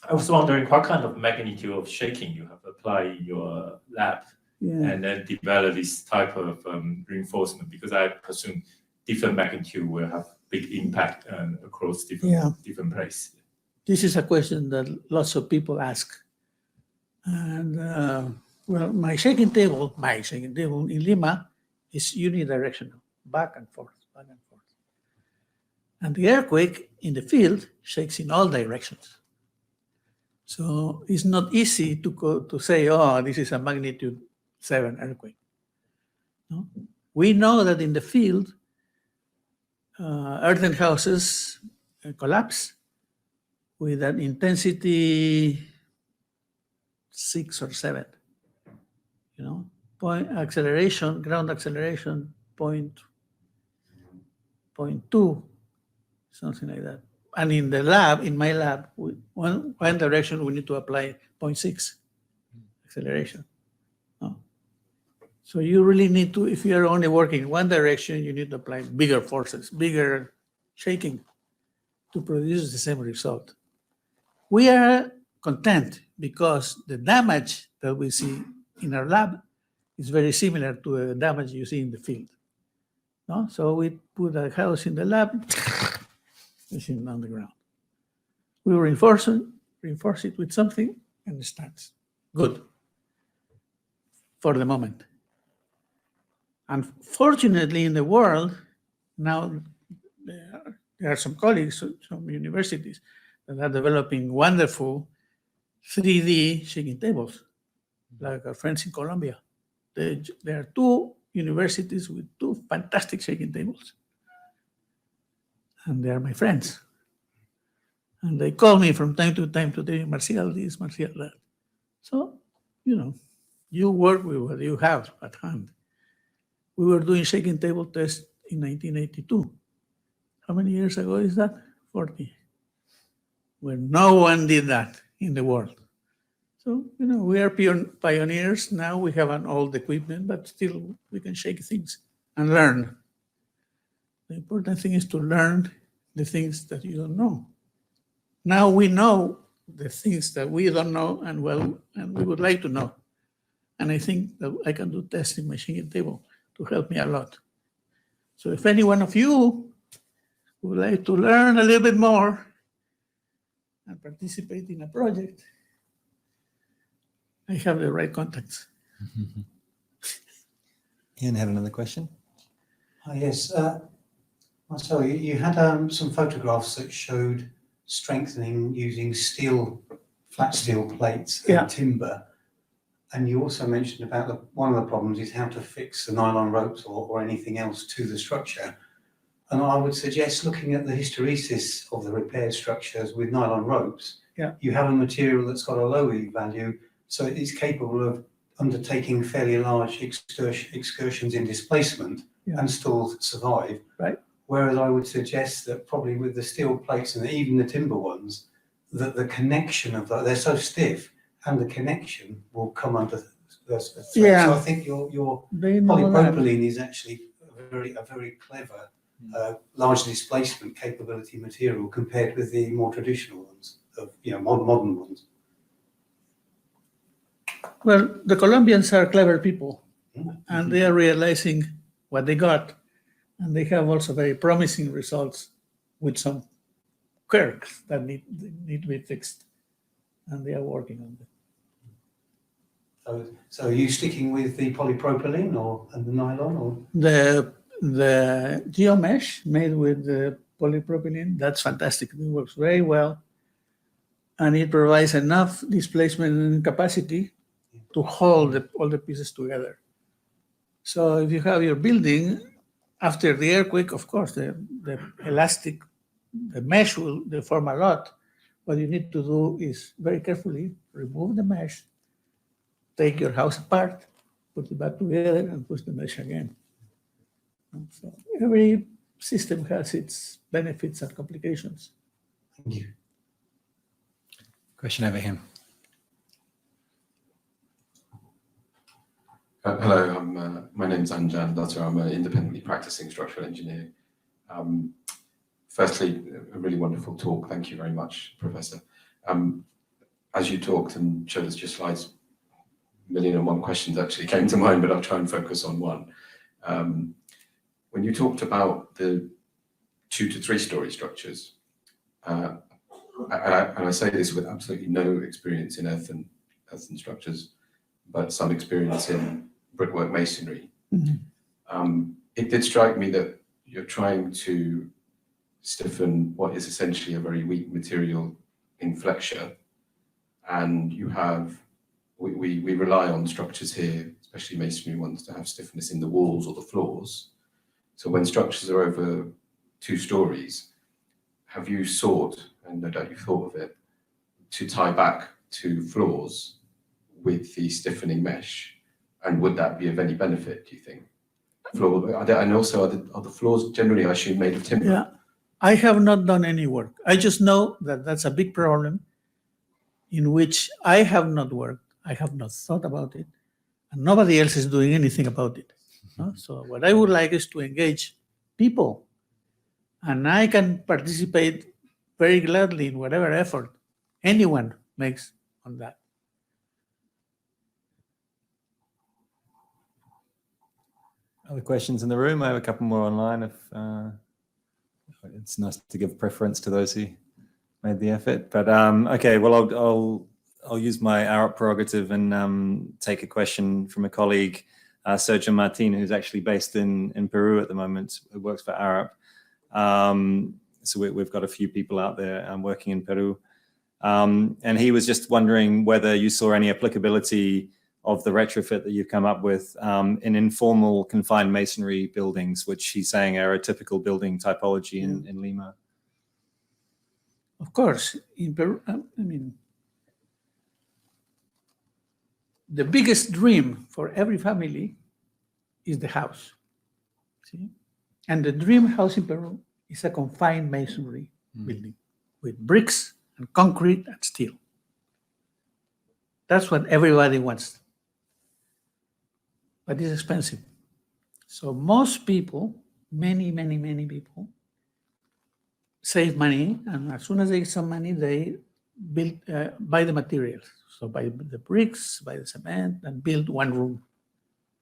[SPEAKER 8] I was wondering what kind of magnitude of shaking you have applied in your lab, and then develop this type of reinforcement, because I presume different magnitude will have big impact across different places.
[SPEAKER 3] This is a question that lots of people ask. And well, my shaking table in Lima is unidirectional, back and forth, back and forth. And the earthquake in the field shakes in all directions. So it's not easy to say, oh, this is a magnitude 7 earthquake. No? We know that in the field, earthen houses collapse with an intensity 6 or 7. You know, ground acceleration, 0.2, something like that. And in the lab, in my lab, one direction we need to apply 0.6 acceleration. No? So you really need to, if you are only working in one direction, you need to apply bigger forces, bigger shaking to produce the same result. We are content because the damage that we see in our lab is very similar to the damage you see in the field. No? So we put a house in the lab, it's on the ground. We reinforce it with something, and it stands. Good. For the moment. Unfortunately, in the world, now there are some colleagues, some universities that are developing wonderful 3D shaking tables, like our friends in Colombia. There are 2 universities with 2 fantastic shaking tables. And they are my friends. And they call me from time to time to tell me, Marcial this, Marcial that. So, you know, You work with what you have at hand. We were doing shaking table tests in 1982. How many years ago is that? 40. When no one did that in the world. So, we are pioneers. Now we have an old equipment, but still we can shake things and learn. The important thing is to learn the things that you don't know. Now we know the things that we don't know and we would like to know. And I think that I can do tests in my shaking table to help me a lot. So if any one of you would like to learn a little bit more and participate in a project, I have the right contacts.
[SPEAKER 1] Ian had another question.
[SPEAKER 2] Yes, Marcel, you had some photographs that showed strengthening using flat steel plates and timber. And you also mentioned about one of the problems is how to fix the nylon ropes or anything else to the structure. And I would suggest looking at the hysteresis of the repaired structures with nylon ropes.
[SPEAKER 3] Yeah.
[SPEAKER 2] You have a material that's got a low E value, so it is capable of undertaking fairly large excursions in displacement and still survive.
[SPEAKER 3] Right.
[SPEAKER 2] Whereas I would suggest that probably with the steel plates and even the timber ones, that the connection of that, they're so stiff, and the connection will come under the threat.
[SPEAKER 3] Yeah.
[SPEAKER 2] So I think your polypropylene is actually a very clever, large displacement capability material compared with the more traditional ones, modern ones.
[SPEAKER 3] Well, the Colombians are clever people, and they are realizing what they got, and they have also very promising results with some quirks that need to be fixed, and they are working on them.
[SPEAKER 2] So are you sticking with the polypropylene and the nylon, or
[SPEAKER 3] The geomesh made with the polypropylene, that's fantastic. It works very well, and it provides enough displacement and capacity to hold all the pieces together. So if you have your building, after the earthquake, of course, the elastic, the mesh will deform a lot. What you need to do is very carefully remove the mesh, take your house apart, put it back together, and push the mesh again. So every system has its benefits and complications.
[SPEAKER 2] thank you.
[SPEAKER 1] Question over here.
[SPEAKER 9] Hello, my name's Anjan Dutta. I'm an independently practicing structural engineer. Firstly, a really wonderful talk. Thank you very much, Professor. As you talked and showed us your slides, 1,000,001 questions actually came to mind, but I'll try and focus on one. When you talked about the 2 to 3 story structures, and I say this with absolutely no experience in earthen structures, but some experience in brickwork masonry. It did strike me that you're trying to stiffen what is essentially a very weak material in flexure, and you have, we rely on structures here, especially masonry ones, to have stiffness in the walls or the floors. So when structures are over 2 stories, have you sought, and no doubt you've thought of it, to tie back to floors with the stiffening mesh? And would that be of any benefit, do you think? And also, are the floors generally, I assume, made of timber?
[SPEAKER 3] Yeah, I have not done any work. I just know that that's a big problem in which I have not worked. I have not thought about it, and nobody else is doing anything about it. So what I would like is to engage people, and I can participate very gladly in whatever effort anyone makes on that.
[SPEAKER 1] Other questions in the room? I have a couple more online. If it's nice to give preference to those who made the effort. But okay, well, I'll use my Arup prerogative and take a question from a colleague, Sergio Martin, who's actually based in Peru at the moment, who works for Arup. So we've got a few people out there working in Peru. And he was just wondering whether you saw any applicability of the retrofit that you've come up with in informal confined masonry buildings, which he's saying are a typical building typology in Lima.
[SPEAKER 3] Of course, in Peru, I mean, the biggest dream for every family is the house. See? And the dream house in Peru is a confined masonry building with bricks and concrete and steel. That's what everybody wants. But it's expensive. So most people, many people, save money, and as soon as they get some money, they build, buy the materials. So buy the bricks, buy the cement, and build one room,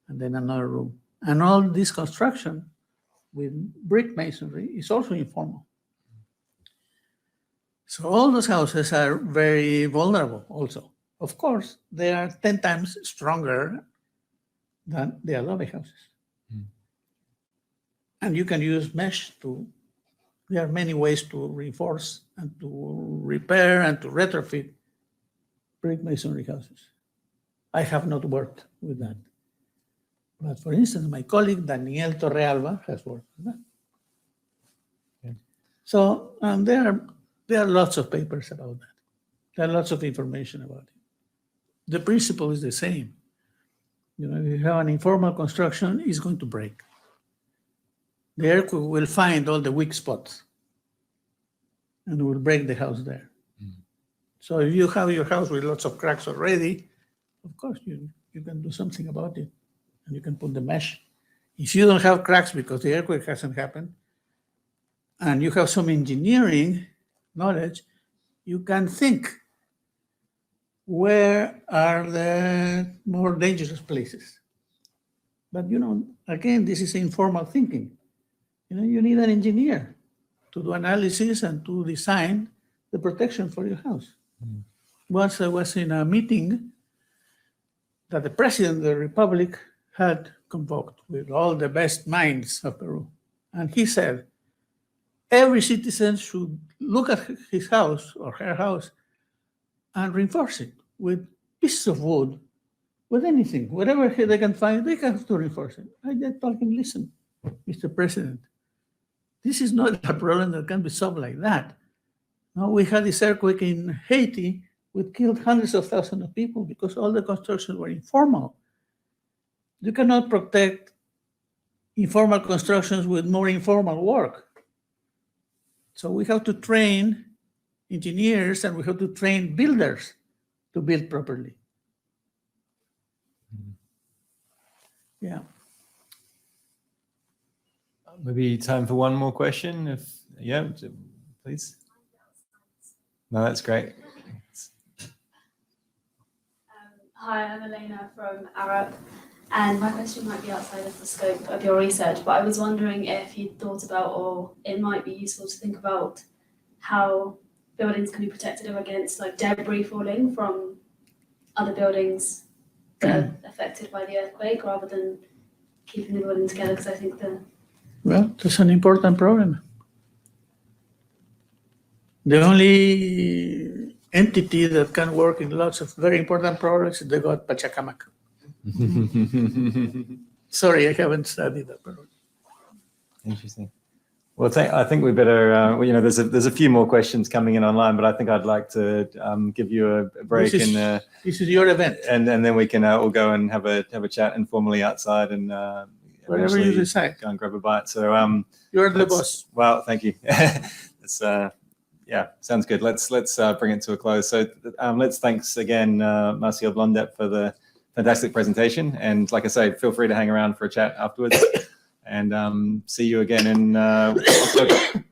[SPEAKER 3] and then another room. And all this construction with brick masonry is also informal. So all those houses are very vulnerable also. Of course, they are 10 times stronger than the adobe houses. And you can use mesh to, there are many ways to reinforce and to repair and to retrofit brick masonry houses. I have not worked with that. But for instance, my colleague Daniel Torrealba has worked with that. Yeah. So there are lots of papers about that. There are lots of information about it. The principle is the same. You know, if you have an informal construction, it's going to break. The earthquake will find all the weak spots and will break the house there. So if you have your house with lots of cracks already, of course you can do something about it. And you can put the mesh. If you don't have cracks because the earthquake hasn't happened, and you have some engineering knowledge, you can think where are the more dangerous places. But you know, again, this is informal thinking. You know, you need an engineer to do analysis and to design the protection for your house. Once I was in a meeting that the President of the Republic had convoked with all the best minds of Peru. And he said, every citizen should look at his house or her house and reinforce it with pieces of wood, with anything, whatever they can find, they have to reinforce it. I just told him, listen, Mr. President, this is not a problem that can be solved like that. No, we had this earthquake in Haiti, which killed hundreds of thousands of people because all the constructions were informal. You cannot protect informal constructions with more informal work. So we have to train engineers and we have to train builders to build properly. Yeah.
[SPEAKER 1] Maybe time for one more question. If yeah, please. No, that's great.
[SPEAKER 10] Hi, I'm Elena from Arab, and my question might be outside of the scope of your research, but I was wondering if you'd thought about, or it might be useful to think about, how buildings can be protected against like debris falling from other buildings that are affected by the earthquake, rather than keeping the building together, because I think
[SPEAKER 3] Well, that's an important problem. The only entity that can work in lots of very important projects is the god Pachacamac. Sorry, I haven't studied that project.
[SPEAKER 1] Interesting. Well, I think we better. You know, there's a few more questions coming in online, but I think I'd like to give you a break.
[SPEAKER 3] This is your event,
[SPEAKER 1] and then we can all go and have a chat informally outside and
[SPEAKER 3] whatever you decide.
[SPEAKER 1] Go and grab a bite. So
[SPEAKER 3] you're the boss.
[SPEAKER 1] Well, thank you. It's yeah, sounds good. Let's bring it to a close. So thanks again, Marcial Blondet, for the fantastic presentation. And like I say, feel free to hang around for a chat afterwards. And see you again in October.